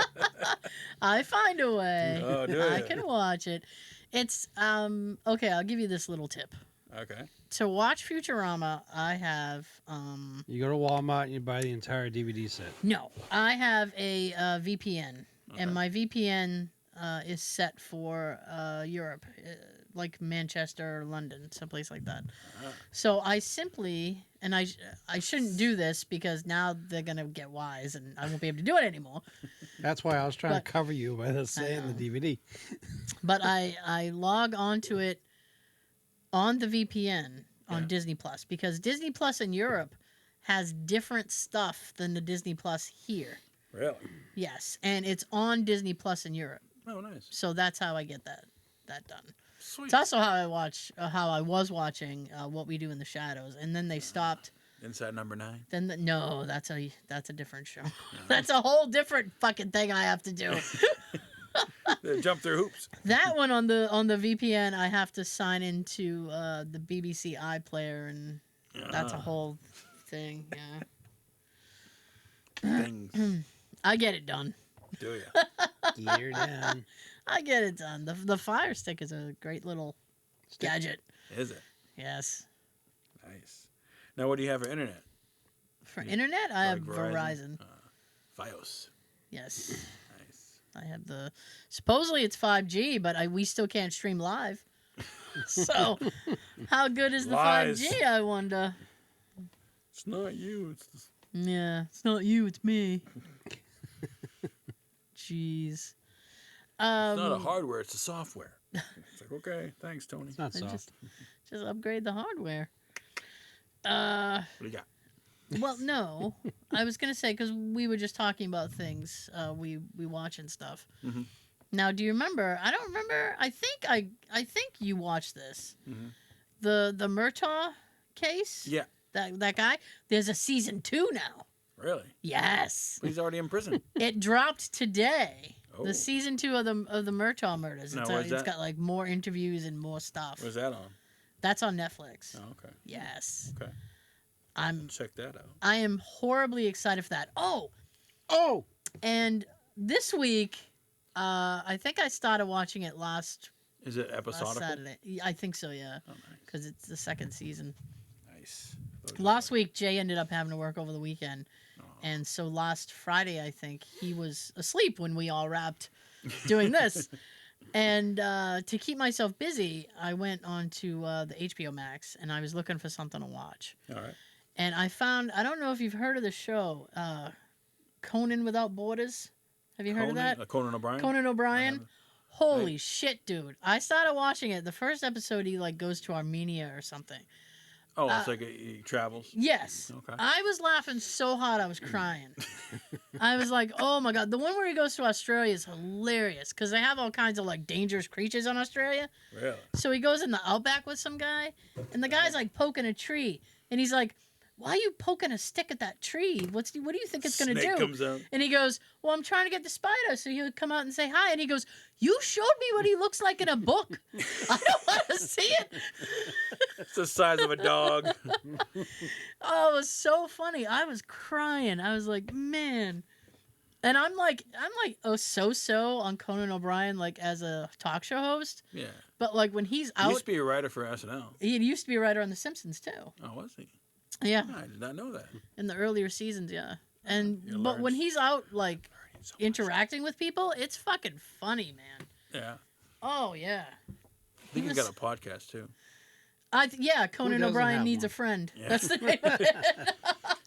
Speaker 1: I find a way.
Speaker 2: Oh, do
Speaker 1: I
Speaker 2: ya?
Speaker 1: can watch it. It's okay. I'll give you this little tip.
Speaker 2: Okay.
Speaker 1: To watch Futurama, I have
Speaker 3: You go to Walmart and you buy the entire DVD set.
Speaker 1: no. I have a VPN,
Speaker 2: Okay.
Speaker 1: and my VPN is set for Europe, like Manchester or London, someplace like that.
Speaker 2: Ah.
Speaker 1: So I simply, and I shouldn't do this because now they're gonna get wise, and I won't be able to do it anymore.
Speaker 3: That's why I was trying
Speaker 1: But-
Speaker 3: to cover you by saying the DVD.
Speaker 1: But I log onto it on the VPN on
Speaker 2: Yeah.
Speaker 1: Disney Plus because Disney Plus in Europe has different stuff than the Disney Plus here.
Speaker 2: Really?
Speaker 1: Yes, and it's on Disney Plus in Europe,
Speaker 2: Oh, nice.
Speaker 1: so that's how I get that done.
Speaker 2: Sweet.
Speaker 1: It's also how I was watching What We Do in the Shadows, and then they stopped.
Speaker 2: Inside Number 9.
Speaker 1: Then no, that's a different show. That's a whole different fucking thing I have to do.
Speaker 2: They jump through hoops.
Speaker 1: That one on the VPN, I have to sign into the BBC iPlayer, and that's a whole thing. Yeah.
Speaker 2: Things.
Speaker 1: I get it done.
Speaker 2: Do ya?
Speaker 3: Gear down.
Speaker 1: I get it done. The Fire Stick is a great little gadget.
Speaker 2: Is it?
Speaker 1: Yes.
Speaker 2: Nice. Now, what do you have for internet?
Speaker 1: For internet, I have
Speaker 2: Like
Speaker 1: Verizon.
Speaker 2: Fios.
Speaker 1: Yes.
Speaker 2: Nice.
Speaker 1: I have the. Supposedly it's 5G, but we still can't stream live. So, how good is the
Speaker 2: Lies.
Speaker 1: 5G? I wonder.
Speaker 2: It's not you. It's the...
Speaker 1: Yeah, it's not you, it's me. Jeez.
Speaker 2: It's not a hardware. It's a software. It's like, okay, thanks, Tony.
Speaker 3: It's not
Speaker 1: I
Speaker 3: soft.
Speaker 1: just upgrade the hardware.
Speaker 2: What do you got?
Speaker 1: Well, no, I was gonna say because we were just talking about things we watch and stuff.
Speaker 2: Mhm.
Speaker 1: Now, do you remember? I don't remember. I think you watched this.
Speaker 2: Mhm.
Speaker 1: The Murtaugh case.
Speaker 2: Yeah.
Speaker 1: That guy. There's a season 2 now.
Speaker 2: Really?
Speaker 1: Yes.
Speaker 2: He's already in prison.
Speaker 1: It dropped today.
Speaker 2: Oh.
Speaker 1: The season 2 of the Murtaugh murders.
Speaker 2: Now,
Speaker 1: It's,
Speaker 2: where's
Speaker 1: it's
Speaker 2: that?
Speaker 1: got like more interviews and more stuff.
Speaker 2: Where's that on?
Speaker 1: That's on Netflix.
Speaker 2: Oh, okay.
Speaker 1: Yes.
Speaker 2: Okay.
Speaker 1: I'm
Speaker 2: Check that out.
Speaker 1: I am horribly excited for that.
Speaker 3: Oh!
Speaker 1: And this week, I think I started watching it last
Speaker 2: Is it episodical?
Speaker 1: Saturday. I think so, yeah,
Speaker 2: Oh, nice.
Speaker 1: because it's the second season.
Speaker 2: Nice.
Speaker 1: Last week, Jay ended up having to work over the weekend,
Speaker 2: Oh.
Speaker 1: and so last Friday, I think he was asleep when we all wrapped doing this. And to keep myself busy, I went on to the HBO Max, and I was looking for something to watch.
Speaker 2: All right.
Speaker 1: And I found, I don't know if you've heard of the show, Conan Without Borders. Have you heard of that?
Speaker 2: Conan O'Brien?
Speaker 1: Conan
Speaker 2: I
Speaker 1: O'Brien.
Speaker 2: haven't.
Speaker 1: Holy shit, dude. I started watching it. The first episode, he like goes to Armenia or something.
Speaker 2: Oh, it's like he travels.
Speaker 1: Yes.
Speaker 2: Okay.
Speaker 1: I was laughing so hard I was crying. I was like, oh my God. The one where he goes to Australia is hilarious because they have all kinds of like dangerous creatures on Australia.
Speaker 2: Really?
Speaker 1: So he goes in the outback with some guy, and the guy's like poking a tree. And he's like, why are you poking a stick at that tree? What do you think it's going to
Speaker 2: Snake
Speaker 1: do?
Speaker 2: comes out.
Speaker 1: And he goes, well, I'm trying to get the spider. So he would come out and say hi. And he goes, you showed me what he looks like in a book. I don't want to see it.
Speaker 2: It's the size of a dog.
Speaker 1: Oh, it was so funny. I was crying. I was like, man. And I'm like, so on Conan O'Brien, like as a talk show host.
Speaker 2: Yeah.
Speaker 1: But like when he's
Speaker 2: He
Speaker 1: out,
Speaker 2: used to be a writer for SNL.
Speaker 1: he used to be a writer on The Simpsons too.
Speaker 2: Oh, was he?
Speaker 1: Yeah,
Speaker 2: I did not know that.
Speaker 1: in the earlier seasons, yeah. And
Speaker 2: You
Speaker 1: but
Speaker 2: learn
Speaker 1: when he's out like
Speaker 2: So much.
Speaker 1: interacting with people, it's fucking funny, man.
Speaker 2: Yeah.
Speaker 1: Oh yeah.
Speaker 2: I think he's got a podcast too.
Speaker 1: Conan
Speaker 3: doesn't
Speaker 1: O'Brien
Speaker 3: have
Speaker 1: needs
Speaker 3: one?
Speaker 1: a friend.
Speaker 2: Yeah.
Speaker 1: That's the name of it.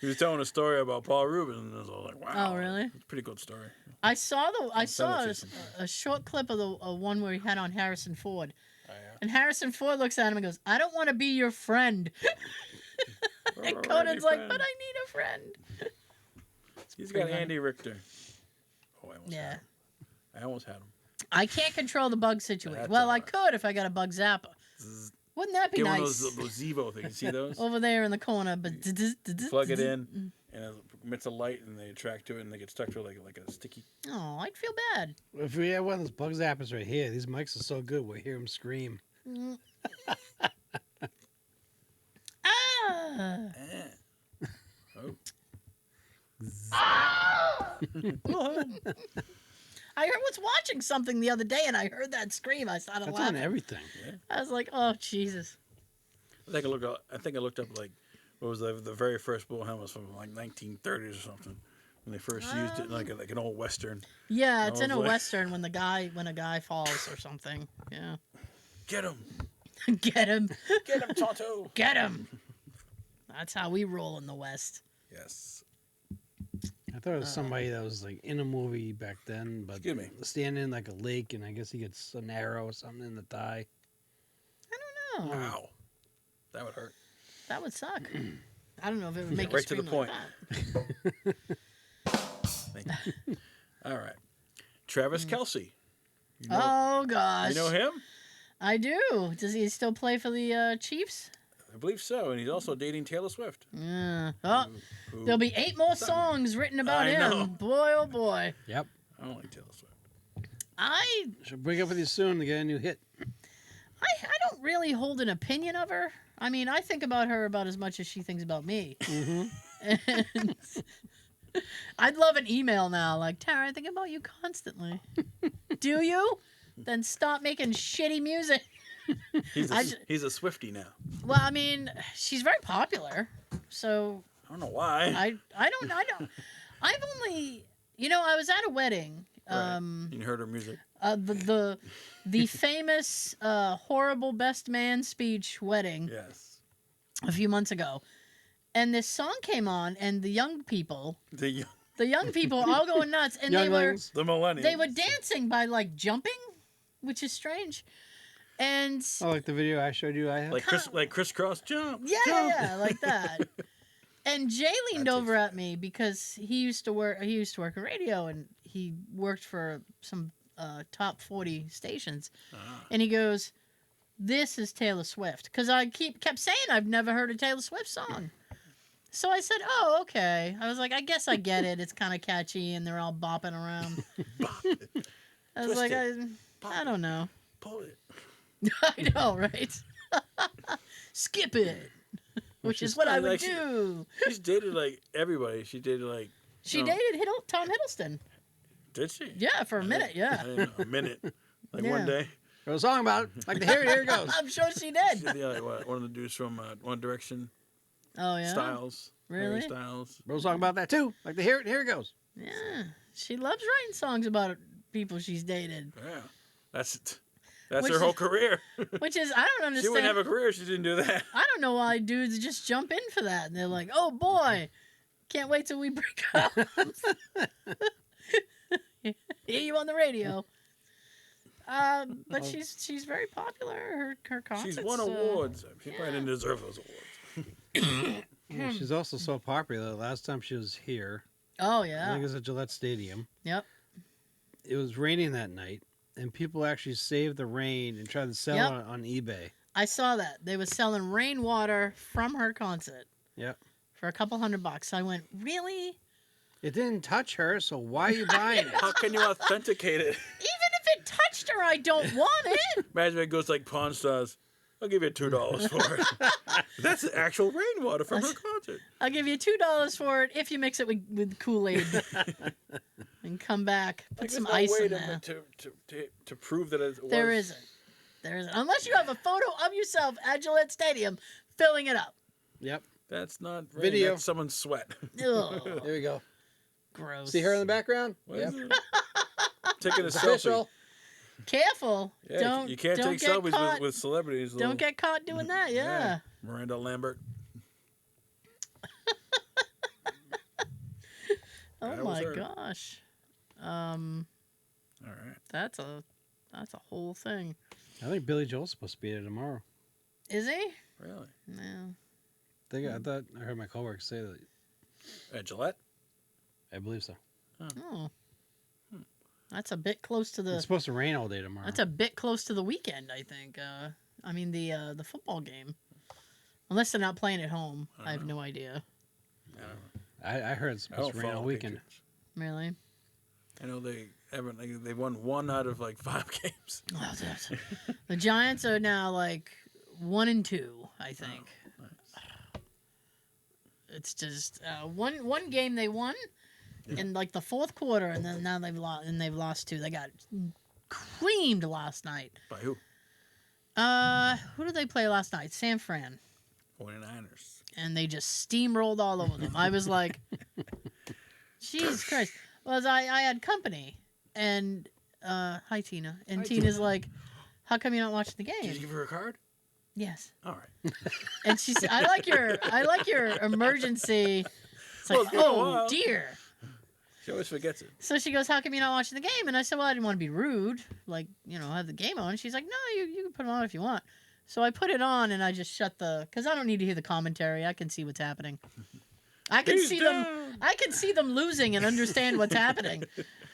Speaker 2: He was telling a story about Paul Rubin, and I was all like, wow.
Speaker 1: Oh, really?
Speaker 2: It's a pretty good story.
Speaker 1: I saw
Speaker 2: send it to you
Speaker 1: a short clip of the one where he had on Harrison Ford,
Speaker 2: Oh, yeah.
Speaker 1: and Harrison Ford looks at him and goes, "I don't want to be your friend." And Conan's like, "But I need a friend."
Speaker 2: He's
Speaker 1: pretty
Speaker 2: got
Speaker 1: funny.
Speaker 2: Andy Richter. Oh, I almost
Speaker 1: Yeah.
Speaker 2: had him. I almost had him.
Speaker 1: I can't control the bug situation.
Speaker 2: That's
Speaker 1: Well, I
Speaker 2: alright.
Speaker 1: could if I got a bug zapper.
Speaker 2: Zzz.
Speaker 1: Wouldn't that be
Speaker 2: Get one
Speaker 1: nice?
Speaker 2: of those Zevo things. See those?
Speaker 1: Over there in the corner, but
Speaker 2: Plug it in, and it emits a light, and they attract to it, and they get stuck to it like a sticky.
Speaker 1: Oh, I'd feel bad.
Speaker 3: If we had one of those bug zappers right here, these mics are so good, we'll hear them scream.
Speaker 1: Mm. Ah.
Speaker 2: Eh. Oh.
Speaker 1: I was watching something the other day and I heard that scream. I started
Speaker 3: That's on
Speaker 1: laughing.
Speaker 3: everything.
Speaker 1: I was like, "Oh Jesus!"
Speaker 2: I think I looked up like what was the very first Bullhound was from like 1930s or something when they first used it like an old western.
Speaker 1: Yeah,
Speaker 2: I
Speaker 1: it's in
Speaker 2: was
Speaker 1: a
Speaker 2: like-
Speaker 1: western when a guy falls or something. Yeah,
Speaker 2: Get him!
Speaker 1: get him,
Speaker 2: Get him, Tonto!
Speaker 1: get him. That's how we roll in the West.
Speaker 2: Yes.
Speaker 3: I thought it was somebody that was like in a movie back then, but
Speaker 2: Excuse me.
Speaker 3: standing in like a lake, and I guess he gets an arrow or something in the thigh.
Speaker 1: I don't know.
Speaker 2: Wow. That would hurt.
Speaker 1: That would suck. I don't know if it would make
Speaker 2: Right
Speaker 1: you
Speaker 2: to the
Speaker 1: scream like
Speaker 2: point. Thank you. All right. Travis Kelce. You know,
Speaker 1: Oh gosh.
Speaker 2: you know him?
Speaker 1: I do. Does he still play for the Chiefs?
Speaker 2: I believe so. And he's also dating Taylor Swift.
Speaker 1: Yeah. Oh,
Speaker 2: Who-
Speaker 1: there'll be 8 more songs written about
Speaker 2: I
Speaker 1: him.
Speaker 2: know.
Speaker 1: Boy, oh boy.
Speaker 3: Yep.
Speaker 2: I don't like Taylor Swift.
Speaker 1: I
Speaker 3: She'll break up with you soon to get a new hit.
Speaker 1: don't really hold an opinion of her. I mean, I think about her about as much as she thinks about me.
Speaker 3: Mm-hmm.
Speaker 1: And I'd love an email now, like, Tara, I think about you constantly. Do you? Then stop making shitty music.
Speaker 2: He's a,
Speaker 1: I ju-
Speaker 2: he's a Swiftie now.
Speaker 1: Well, I mean, she's very popular, so
Speaker 2: I don't know why.
Speaker 1: I don't. I've only, I was at a wedding.
Speaker 2: Right. You heard her music.
Speaker 1: The famous horrible best man speech wedding
Speaker 2: Yes.
Speaker 1: a few months ago, and this song came on, and the young people all going nuts, and
Speaker 3: Younglings.
Speaker 2: The millennials.
Speaker 1: they were dancing by like jumping, which is strange, and
Speaker 3: Oh, like the video I showed you. I have.
Speaker 2: like crisscross jump.
Speaker 1: yeah,
Speaker 2: jump.
Speaker 1: yeah, like that. And Jay leaned
Speaker 2: That's
Speaker 1: over at me because he used to work in radio, and he worked for some top 40 stations. And he goes, "This is Taylor Swift," because I kept saying I've never heard a Taylor Swift song. So I said, "Oh, okay." I was like, "I guess I get it. It's kind of catchy, and they're all bopping around."
Speaker 2: Bop it.
Speaker 1: I was
Speaker 2: Twist
Speaker 1: like,
Speaker 2: it.
Speaker 1: I don't know.
Speaker 2: Pull it.
Speaker 1: I know, right? Skip it, which is what I would do.
Speaker 2: She's dated like everybody. She dated like.
Speaker 1: She dated Tom Hiddleston.
Speaker 2: Did she?
Speaker 1: Yeah, for a minute, yeah.
Speaker 2: I didn't know. A minute. Like
Speaker 1: Yeah.
Speaker 2: one day.
Speaker 3: There's a song about it. Like the here it goes.
Speaker 1: I'm sure she
Speaker 2: She
Speaker 1: did.
Speaker 2: did like one of the dudes from One Direction.
Speaker 1: Oh, yeah?
Speaker 2: Styles. Harry
Speaker 1: Really?
Speaker 2: Styles.
Speaker 3: There's a song about that too. Like the here it goes.
Speaker 1: Yeah. She loves writing songs about people she's dated.
Speaker 2: Yeah. That's
Speaker 1: Which
Speaker 2: her whole
Speaker 1: is-
Speaker 2: career.
Speaker 1: Which is, I don't
Speaker 2: She
Speaker 1: understand.
Speaker 2: wouldn't have a career if she didn't do that.
Speaker 1: I don't know why dudes just jump in for that. And they're like, oh, boy, can't wait till we break up. Hear you on the radio. But she's very popular. Her concerts.
Speaker 2: She's won awards. She probably didn't deserve those awards.
Speaker 3: Yeah, she's also so popular. The last time she was here,
Speaker 1: Oh,
Speaker 3: I
Speaker 1: yeah.
Speaker 3: think it was at Gillette Stadium.
Speaker 1: Yep.
Speaker 3: It was raining that night, and people actually saved the rain and tried to sell
Speaker 1: Yep.
Speaker 3: it on eBay.
Speaker 1: I saw that. They were selling rainwater from her concert.
Speaker 3: Yep.
Speaker 1: For a couple $100. I went, really?
Speaker 3: It didn't touch her, so why are you buying it?
Speaker 2: How can you authenticate it?
Speaker 1: Even if it touched her, I don't want it.
Speaker 2: Imagine it goes like Pawn Stars. I'll give you $2 for it. That's the actual rainwater from her concert.
Speaker 1: I'll give you $2 for it if you mix it with Kool-Aid and come back. Put some
Speaker 2: There's no
Speaker 1: ice
Speaker 2: way
Speaker 1: in there.
Speaker 2: to prove that it was.
Speaker 1: There isn't. There isn't. Unless you have a photo of yourself at Gillette Stadium filling it up.
Speaker 3: Yep.
Speaker 2: That's not rain,
Speaker 3: Video.
Speaker 2: That's someone's sweat.
Speaker 1: Ugh,
Speaker 3: There we go.
Speaker 1: gross.
Speaker 3: See her in the background?
Speaker 2: What
Speaker 3: Yep.
Speaker 2: is it? Taking a
Speaker 3: It's
Speaker 2: selfie.
Speaker 3: official.
Speaker 1: Careful.
Speaker 2: Yeah,
Speaker 1: don't
Speaker 2: you can't
Speaker 1: don't
Speaker 2: take
Speaker 1: get
Speaker 2: selfies
Speaker 1: caught.
Speaker 2: with celebrities.
Speaker 1: Don't
Speaker 2: little-
Speaker 1: get caught doing that. Yeah.
Speaker 2: Miranda Lambert.
Speaker 1: Oh
Speaker 2: That was
Speaker 1: my
Speaker 2: her.
Speaker 1: gosh.
Speaker 2: All right.
Speaker 1: That's a whole thing.
Speaker 3: I think Billy Joel's supposed to be there tomorrow.
Speaker 1: Is he?
Speaker 2: Really?
Speaker 1: No.
Speaker 3: I thought I heard my coworker say that.
Speaker 2: At Gillette?
Speaker 3: I believe so.
Speaker 1: Oh. That's a bit close to the.
Speaker 3: It's supposed to rain all day tomorrow.
Speaker 1: That's a bit close to the weekend, I think. I mean the football game. Unless they're not playing at home, I have no idea.
Speaker 3: I heard it's
Speaker 2: I don't
Speaker 3: supposed to rain
Speaker 2: follow
Speaker 3: all weekend.
Speaker 2: Patriots.
Speaker 1: Really?
Speaker 2: I know they haven't. They won 1 out of like 5 games.
Speaker 1: Oh, the Giants are now like 1-2, I think. It's just one game they won in like the fourth quarter, and then now they've lost 2. They got creamed last night.
Speaker 2: By who?
Speaker 1: Who did they play last night? San Fran.
Speaker 2: 49ers.
Speaker 1: And they just steamrolled all over them. I was like, Jesus Christ. Well, I had company, and hi Tina, and
Speaker 2: Hi,
Speaker 1: Tina's
Speaker 2: Tina.
Speaker 1: like, how come you're not watching the
Speaker 2: Did you
Speaker 1: game?
Speaker 2: give her a card?
Speaker 1: Yes.
Speaker 2: All right.
Speaker 1: And she said, I like your emergency. It's like,
Speaker 2: Well, it's been a
Speaker 1: oh
Speaker 2: while.
Speaker 1: dear.
Speaker 2: She always forgets it.
Speaker 1: So she goes, how come you're not watching the game? And I said, well, I didn't want to be rude, like, have the game on. She's like, no, you can put it on if you want. So I put it on, and I just shut because I don't need to hear the commentary. I can see what's happening. I can
Speaker 2: He's
Speaker 1: see
Speaker 2: down.
Speaker 1: them. I can see them losing and understand what's happening.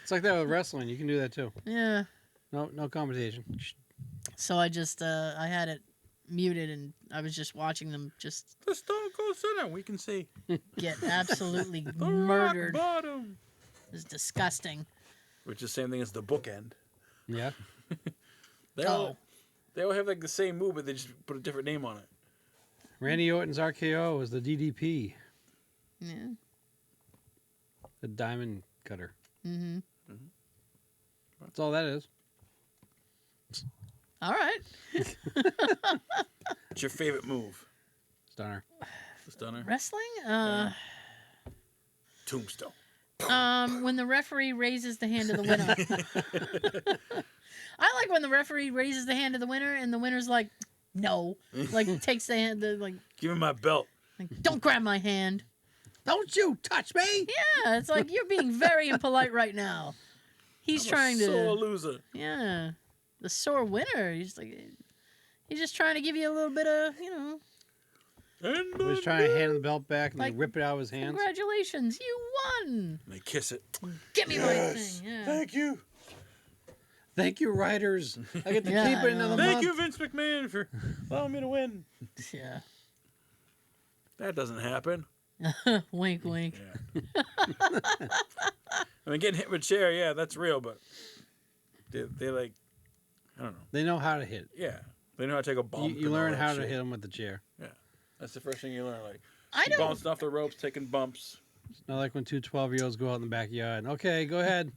Speaker 3: It's like that with wrestling. You can do that too.
Speaker 1: Yeah.
Speaker 3: No competition.
Speaker 1: So I just I had it muted, and I was just watching them just
Speaker 2: The Stone Cold Center, we can see.
Speaker 1: get absolutely
Speaker 2: The
Speaker 1: murdered.
Speaker 2: Rock bottom.
Speaker 1: It was disgusting.
Speaker 2: Which is the same thing as the bookend.
Speaker 3: Yeah.
Speaker 2: They all have like the same move, but they just put a different name on it.
Speaker 3: Randy Orton's RKO was the DDP,
Speaker 1: Yeah.
Speaker 3: the diamond cutter.
Speaker 1: Mm-hmm.
Speaker 3: That's all that is.
Speaker 1: All right.
Speaker 2: What's your favorite move?
Speaker 3: Stunner.
Speaker 2: The stunner?
Speaker 1: Wrestling?
Speaker 2: Tombstone.
Speaker 1: When the referee raises the hand of the winner. I like when the referee raises the hand of the winner and the winner's like, no. Like, takes the hand, like,
Speaker 2: Give me my belt.
Speaker 1: don't grab my hand.
Speaker 3: Don't you touch me!
Speaker 1: Yeah, it's like, you're being very impolite right now. He's trying to.
Speaker 2: Sore loser.
Speaker 1: Yeah. The sore winner. He's just trying to give you a little bit of,
Speaker 3: He was trying to hand the belt back and
Speaker 1: Like,
Speaker 3: they rip it out of his hands.
Speaker 1: congratulations, you won.
Speaker 2: And they kiss it.
Speaker 1: Give me my thing. Yeah.
Speaker 2: Thank you.
Speaker 3: Thank you, writers. I get to
Speaker 1: Yeah,
Speaker 3: keep
Speaker 1: I
Speaker 3: it another
Speaker 1: know.
Speaker 3: month.
Speaker 2: Thank you, Vince McMahon, for allowing me to win.
Speaker 1: Yeah.
Speaker 2: That doesn't happen.
Speaker 1: Wink, wink.
Speaker 2: Yeah. I mean, getting hit with a chair, yeah, that's real, but they like, I don't know.
Speaker 3: They know how to hit.
Speaker 2: Yeah. They know how to take a bump.
Speaker 3: You
Speaker 2: and all
Speaker 3: learn
Speaker 2: that
Speaker 3: how to
Speaker 2: shit.
Speaker 3: hit them with the chair.
Speaker 2: Yeah. That's the first thing you learn. Like,
Speaker 1: I don't.
Speaker 2: bouncing off the ropes, taking bumps.
Speaker 3: It's not like when two 12-year-olds go out in the backyard. Okay, go ahead.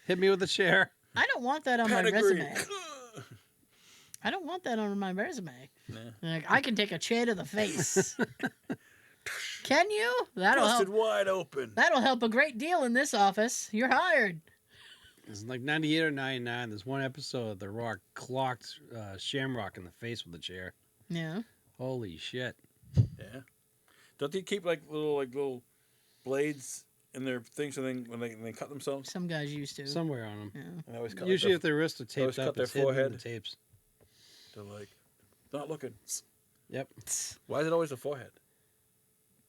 Speaker 3: Hit me with the chair.
Speaker 1: I don't want that on my
Speaker 2: Pedigree.
Speaker 1: resume. I don't want that on my resume.
Speaker 2: Nah.
Speaker 1: Like, I can take a chair to the face. Can you? That'll
Speaker 2: Busted
Speaker 1: help.
Speaker 2: wide open.
Speaker 1: That'll help a great deal in this office. You're hired.
Speaker 3: It's like 98 or 99. There's one episode of The Rock clocked Shamrock in the face with a chair.
Speaker 1: Yeah.
Speaker 3: Holy shit.
Speaker 2: Yeah. Don't they keep like little blades in their things so when they cut themselves?
Speaker 1: Some guys used to.
Speaker 3: Somewhere on them.
Speaker 1: Yeah.
Speaker 2: And they always cut
Speaker 3: Usually
Speaker 2: like
Speaker 3: if their wrists are
Speaker 2: always
Speaker 3: taped
Speaker 2: cut
Speaker 3: up,
Speaker 2: their
Speaker 3: it's hidden in
Speaker 2: forehead.
Speaker 3: the tapes.
Speaker 2: they're like not looking.
Speaker 3: Yep.
Speaker 2: Why is it always the forehead?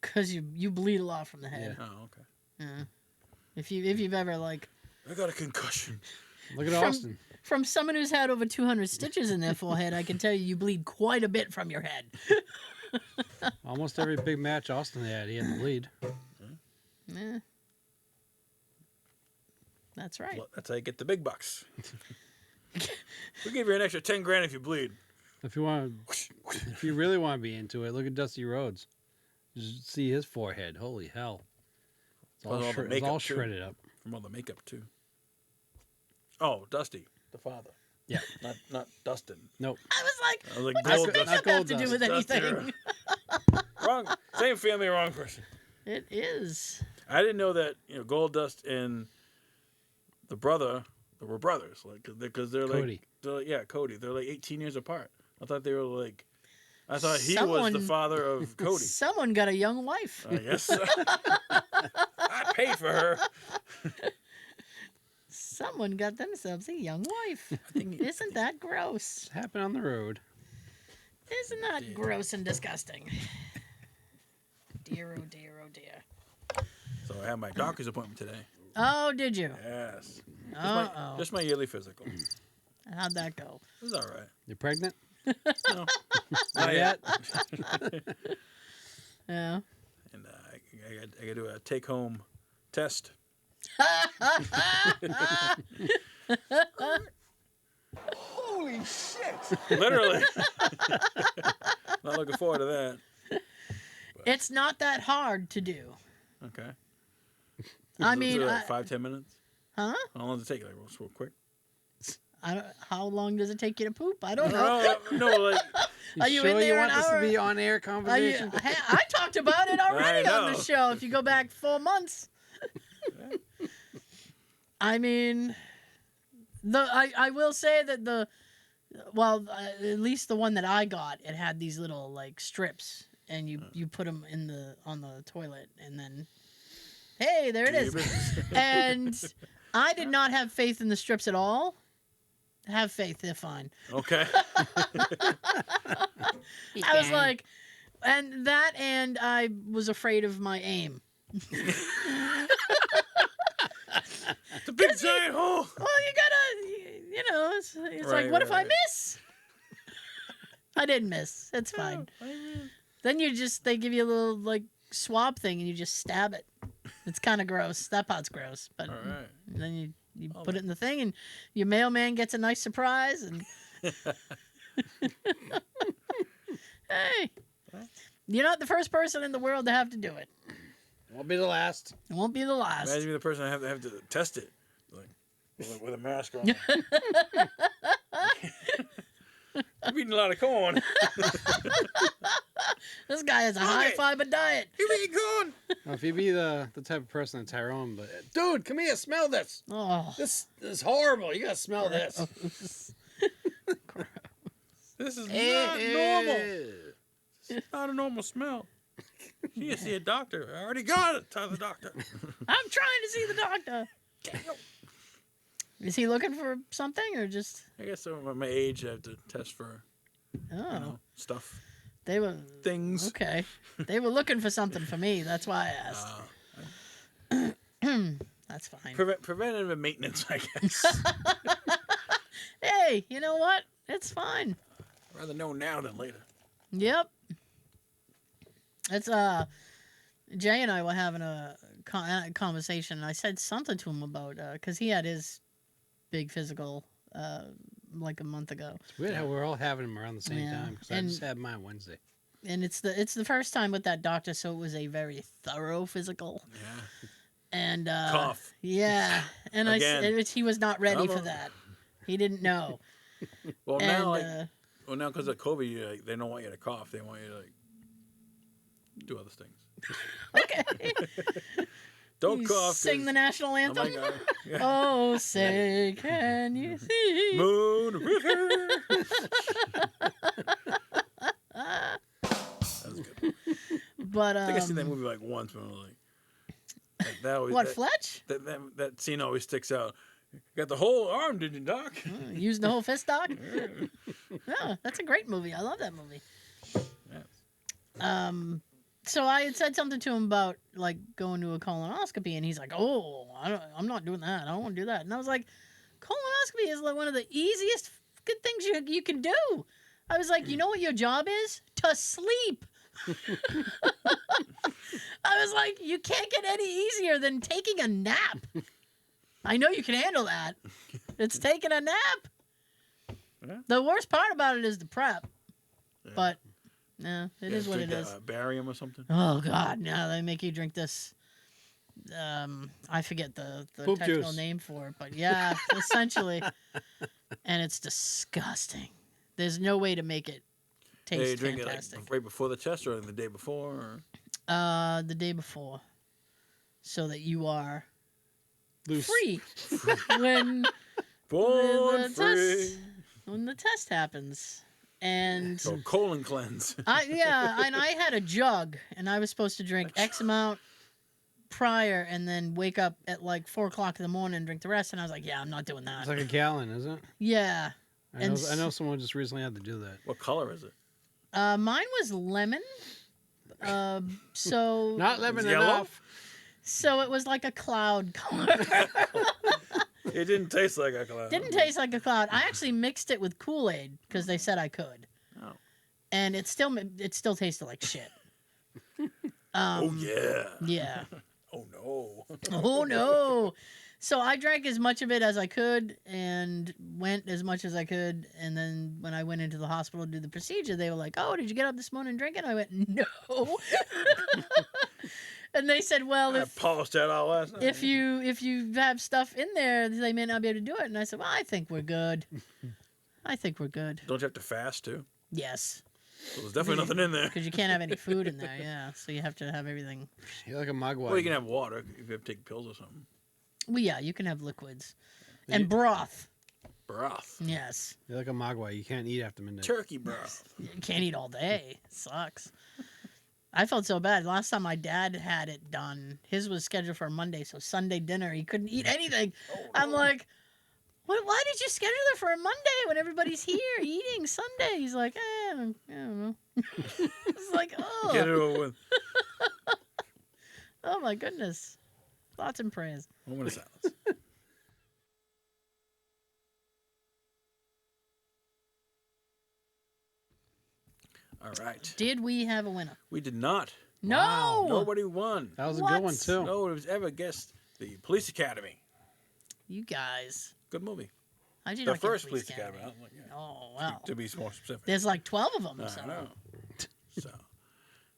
Speaker 1: Because you bleed a lot from the head.
Speaker 2: Oh, okay.
Speaker 1: Yeah. If you've ever like
Speaker 2: I got a concussion.
Speaker 3: Look at
Speaker 1: From-
Speaker 3: Austin.
Speaker 1: from someone who's had over 200 stitches in their forehead, I can tell you bleed quite a bit from your head.
Speaker 3: Almost every big match Austin had, he had to bleed.
Speaker 1: Yeah. That's right.
Speaker 2: Well, that's how you get the big bucks. We'll give you an extra 10 grand if you bleed.
Speaker 3: If you really want to be into it, look at Dusty Rhodes. Just see his forehead. Holy hell. It's all,
Speaker 2: Plus all the
Speaker 3: it's
Speaker 2: makeup,
Speaker 3: all
Speaker 2: too.
Speaker 3: shredded up.
Speaker 2: From all the makeup too. Oh, Dusty, the father.
Speaker 3: Yeah.
Speaker 2: Not Dustin.
Speaker 3: Nope.
Speaker 1: I was like,
Speaker 2: I was like,
Speaker 1: what
Speaker 2: Gold
Speaker 1: does makeup
Speaker 2: Dust.
Speaker 3: Not
Speaker 1: have to do with
Speaker 2: Dusty.
Speaker 1: anything?
Speaker 2: Wrong. Same family, wrong person.
Speaker 1: It is.
Speaker 2: I didn't know that Gold Dust and the brother were brothers, like because they're
Speaker 3: Cody.
Speaker 2: like Cody. They're like 18 years apart. I thought they were like. I thought he was
Speaker 1: Someone-
Speaker 2: the father of Cody.
Speaker 1: Someone got a young wife.
Speaker 2: Yes. I paid for her.
Speaker 1: Someone got themselves a young wife. Isn't that gross?
Speaker 3: Happened on the road.
Speaker 1: Isn't that gross and disgusting? Dear, oh dear, oh dear.
Speaker 2: So I had my doctor's appointment today.
Speaker 1: Oh, did you?
Speaker 2: Yes.
Speaker 1: Uh-oh.
Speaker 2: Just my yearly physical.
Speaker 1: How'd that go?
Speaker 2: It was all right.
Speaker 3: You're pregnant?
Speaker 2: No,
Speaker 3: Not yet?
Speaker 1: Yeah.
Speaker 2: And I got to do a take-home test.
Speaker 4: Holy shit!
Speaker 2: Literally. Not looking forward to that.
Speaker 1: It's not that hard to do.
Speaker 2: Okay.
Speaker 1: I
Speaker 2: So
Speaker 1: mean,
Speaker 2: like 5-10 minutes.
Speaker 1: huh?
Speaker 2: How long does it take? Like real quick.
Speaker 1: I don't, how long does it take you to poop? I don't know.
Speaker 2: No, like
Speaker 1: Are you
Speaker 3: sure
Speaker 1: in there
Speaker 3: you
Speaker 1: an
Speaker 3: want this
Speaker 1: hour?
Speaker 3: to be on-air
Speaker 1: Are you,
Speaker 3: conversation?
Speaker 1: I talked about it already
Speaker 2: I
Speaker 1: on the
Speaker 2: know.
Speaker 1: show. If you go back 4 months, I mean, I will say that at least the one that I got, it had these little like strips, and you put them on the toilet, and then hey, there it is. And I did not have faith in the strips at all. Have faith, they're fine.
Speaker 2: Okay.
Speaker 1: I was like, and I was afraid of my aim.
Speaker 2: It's a big giant hole.
Speaker 1: Well, you gotta, it's
Speaker 2: Right,
Speaker 1: like, what if I
Speaker 2: right.
Speaker 1: miss? I didn't miss. It's fine. Then they give you a little like swab thing and you just stab it. It's kind of gross. That part's gross, but
Speaker 2: All right.
Speaker 1: then You put it in the thing, and your mailman gets a nice surprise. And hey, you're not the first person in the world to have to do it.
Speaker 3: Won't be the last.
Speaker 1: It won't be the last.
Speaker 2: Imagine the person have to test it, like with a mask on. I'm eating a lot of corn.
Speaker 1: This guy has a high fiber diet.
Speaker 2: You eating corn?
Speaker 3: Well, if you be the type of person that's Tyrone, but dude, come here, smell this.
Speaker 1: Oh,
Speaker 3: This is horrible. You gotta smell this.
Speaker 2: This is not normal. It's not a normal smell. You need to see a doctor. I already got it. Tell the doctor.
Speaker 1: I'm trying to see the doctor. Is he looking for something or just?
Speaker 2: I guess so. At my age, I have to test for stuff.
Speaker 1: They were
Speaker 2: Things.
Speaker 1: okay. They were looking for something for me. That's why I asked. That's fine.
Speaker 2: Preventative maintenance, I guess.
Speaker 1: Hey, you know what? It's fine.
Speaker 2: I'd rather know now than later.
Speaker 1: Yep. It's Jay and I were having a conversation. And I said something to him about because he had his big physical like a month ago.
Speaker 3: It's weird how we're all having them around the same time. Because I just had mine Wednesday.
Speaker 1: And it's the first time with that doctor, so it was a very thorough physical.
Speaker 2: Yeah.
Speaker 1: And
Speaker 2: Cough.
Speaker 1: Yeah, and he was not ready for
Speaker 2: Come on.
Speaker 1: that. He didn't know.
Speaker 2: Well,
Speaker 1: And,
Speaker 2: now because of COVID, they don't want you to cough. They want you to do other things.
Speaker 1: Okay.
Speaker 2: Don't
Speaker 1: You
Speaker 2: cough.
Speaker 1: Sing the national
Speaker 2: Oh
Speaker 1: anthem.
Speaker 2: my God. Yeah.
Speaker 1: Oh, say, can you see?
Speaker 2: Moon River. That was good.
Speaker 1: But
Speaker 2: I think I seen that movie like once when I was like that always,
Speaker 1: what, Fletch?
Speaker 2: That scene always sticks out. You got the whole arm, did you, Doc?
Speaker 1: Using the whole fist, Doc? Yeah, that's a great movie. I love that movie.
Speaker 2: Yeah.
Speaker 1: So I had said something to him about like going to a colonoscopy, and he's like, "Oh, I'm not doing that. I don't want to do that." And I was like, "Colonoscopy is like one of the easiest good things you can do." I was like, "You know what your job is? To sleep." I was like, "You can't get any easier than taking a nap." I know you can handle that. It's taking a nap.
Speaker 2: Yeah.
Speaker 1: The worst part about it is the prep,
Speaker 2: Yeah.
Speaker 1: but. No, it is what it is.
Speaker 2: Barium or something.
Speaker 1: Oh God, no! They make you drink this. I forget the
Speaker 3: Poop
Speaker 1: technical
Speaker 3: juice.
Speaker 1: name for it, but yeah, essentially, and it's disgusting. There's no way to make it
Speaker 2: They
Speaker 1: taste
Speaker 2: drink
Speaker 1: fantastic.
Speaker 2: it like right before the test or the day before. Or...
Speaker 1: The day before, so that you are
Speaker 3: Loose.
Speaker 1: free when
Speaker 2: Born
Speaker 1: the
Speaker 2: free.
Speaker 1: when the test happens. And
Speaker 2: So colon cleanse.
Speaker 1: and I had a jug, and I was supposed to drink X amount prior, and then wake up at like 4 o'clock in the morning and drink the rest. And I was like, "Yeah, I'm not doing that."
Speaker 3: It's like a gallon, isn't it?
Speaker 1: Yeah,
Speaker 3: I know someone just recently had to do that.
Speaker 2: What color is it?
Speaker 1: mine was lemon. So
Speaker 3: Not lemon
Speaker 2: Yellow?
Speaker 3: enough.
Speaker 1: so it was like a cloud color.
Speaker 2: It didn't taste like a cloud.
Speaker 1: Didn't taste like a cloud. I actually mixed it with Kool-Aid because they said I could.
Speaker 2: Oh.
Speaker 1: And it still tasted like shit.
Speaker 2: Oh yeah.
Speaker 1: Yeah.
Speaker 2: Oh no.
Speaker 1: Oh no. So I drank as much of it as I could and went as much as I could. And then when I went into the hospital to do the procedure, they were like, "Oh, did you get up this morning and drink it?" I went, "No." And they said, "Well,
Speaker 2: I polished that out last night.
Speaker 1: if you have stuff in there, they may not be able to do it." And I said, "Well, I think we're good. I think we're good."
Speaker 2: Don't you have to fast too?
Speaker 1: Yes,
Speaker 2: So there's definitely nothing in there.
Speaker 1: because you can't have any food in there. Yeah, so you have to have everything.
Speaker 3: You're like a mogwai.
Speaker 2: Well, you can have water if you have to take pills or something.
Speaker 1: Well, yeah, you can have liquids and broth.
Speaker 2: Broth.
Speaker 1: Yes,
Speaker 3: You're like a mogwai. You can't eat after midnight.
Speaker 2: Turkey broth.
Speaker 1: you can't eat all day. It sucks. I felt so bad. Last time my dad had it done, his was scheduled for Monday, so Sunday dinner, he couldn't eat anything. I'm like, why did you schedule it for a Monday when everybody's here eating Sunday? He's like, I don't know. It's like,
Speaker 2: Get it
Speaker 1: oh,
Speaker 2: over with.
Speaker 1: oh my goodness. Thoughts and prayers.
Speaker 2: Moment of silence. All right.
Speaker 1: Did we have a winner?
Speaker 2: We did not.
Speaker 1: No.
Speaker 2: Nobody won.
Speaker 3: That was a
Speaker 1: What?
Speaker 3: good one too.
Speaker 2: No one has ever guessed the police academy.
Speaker 1: You guys.
Speaker 2: Good movie.
Speaker 1: How'd you
Speaker 2: The
Speaker 1: not get
Speaker 2: first
Speaker 1: Police
Speaker 2: Police
Speaker 1: Academy?
Speaker 2: Academy. Like, yeah.
Speaker 1: Oh, wow.
Speaker 2: To be more specific.
Speaker 1: There's like 12 of them.
Speaker 2: I
Speaker 1: So.
Speaker 2: know. So,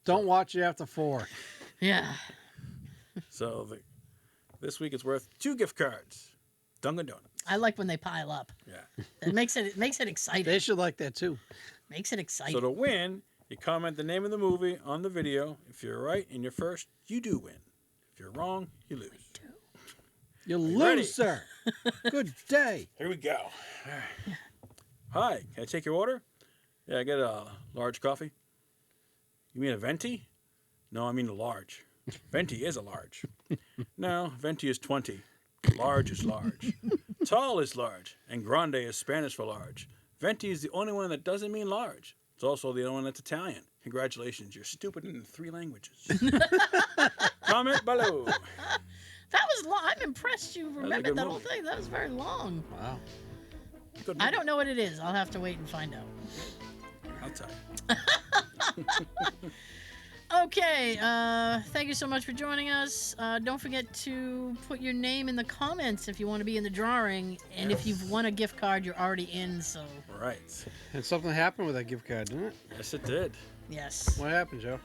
Speaker 3: Don't watch it after 4.
Speaker 1: Yeah.
Speaker 2: so this week it's worth 2 gift cards. Dunkin' Donuts.
Speaker 1: I like when they pile up.
Speaker 2: Yeah.
Speaker 1: It makes it exciting.
Speaker 3: They should like that too.
Speaker 1: Makes it exciting.
Speaker 2: So to win, you comment the name of the movie on the video. If you're right and you're first, you do win. If you're wrong, you lose.
Speaker 3: You
Speaker 2: ready?
Speaker 3: loser. Good day.
Speaker 2: Here we go. All right. Hi, can I take your order? Yeah, I get a large coffee. You mean a venti? No, I mean a large. Venti is a large. No, venti is 20. Large is large. Tall is large. And grande is Spanish for large. Venti is the only one that doesn't mean large. It's also the only one that's Italian. Congratulations, you're stupid in 3 languages. Comment below.
Speaker 1: That was long. I'm impressed you remembered
Speaker 2: good
Speaker 1: that whole
Speaker 2: movie.
Speaker 1: thing. That was very long.
Speaker 3: Wow.
Speaker 2: Good
Speaker 1: I
Speaker 2: movie.
Speaker 1: don't know what it is. I'll have to wait and find out.
Speaker 2: I'll tell you.
Speaker 1: Okay, thank you so much for joining us. Don't forget to put your name in the comments if you want to be in the drawing. And if you've won a gift card, you're already in, so
Speaker 2: Right.
Speaker 3: And something happened with that gift card, didn't it?
Speaker 2: Yes, it did.
Speaker 1: yes.
Speaker 3: What happened, Joe?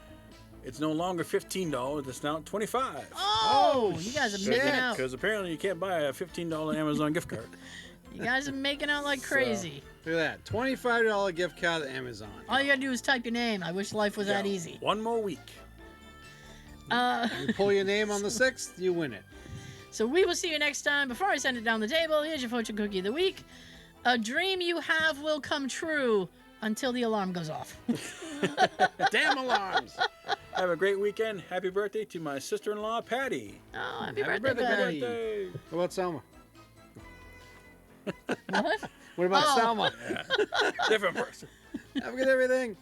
Speaker 2: It's no longer $15. It's now $25.
Speaker 1: Oh, you guys are
Speaker 3: shit.
Speaker 1: making out.
Speaker 2: Because apparently you can't buy a $15 Amazon gift card.
Speaker 1: You guys are making out like crazy.
Speaker 3: Look at that. $25 gift card at Amazon.
Speaker 1: All you gotta do is type your name. I wish life was that
Speaker 2: Yeah.
Speaker 1: easy.
Speaker 2: One more week.
Speaker 3: You pull your name on the 6th, you win it.
Speaker 1: So we will see you next time. Before I send it down the table, here's your fortune cookie of the week. A dream you have will come true until the alarm goes off.
Speaker 3: Damn alarms.
Speaker 2: Have a great weekend. Happy birthday to my sister-in-law, Patty.
Speaker 1: Oh, happy
Speaker 3: Happy
Speaker 1: birthday,
Speaker 3: birthday,
Speaker 1: Patty.
Speaker 2: Birthday.
Speaker 3: What about Selma?
Speaker 1: What?
Speaker 3: What about
Speaker 1: Oh.
Speaker 3: Selma?
Speaker 2: Different person.
Speaker 3: Have a good everything.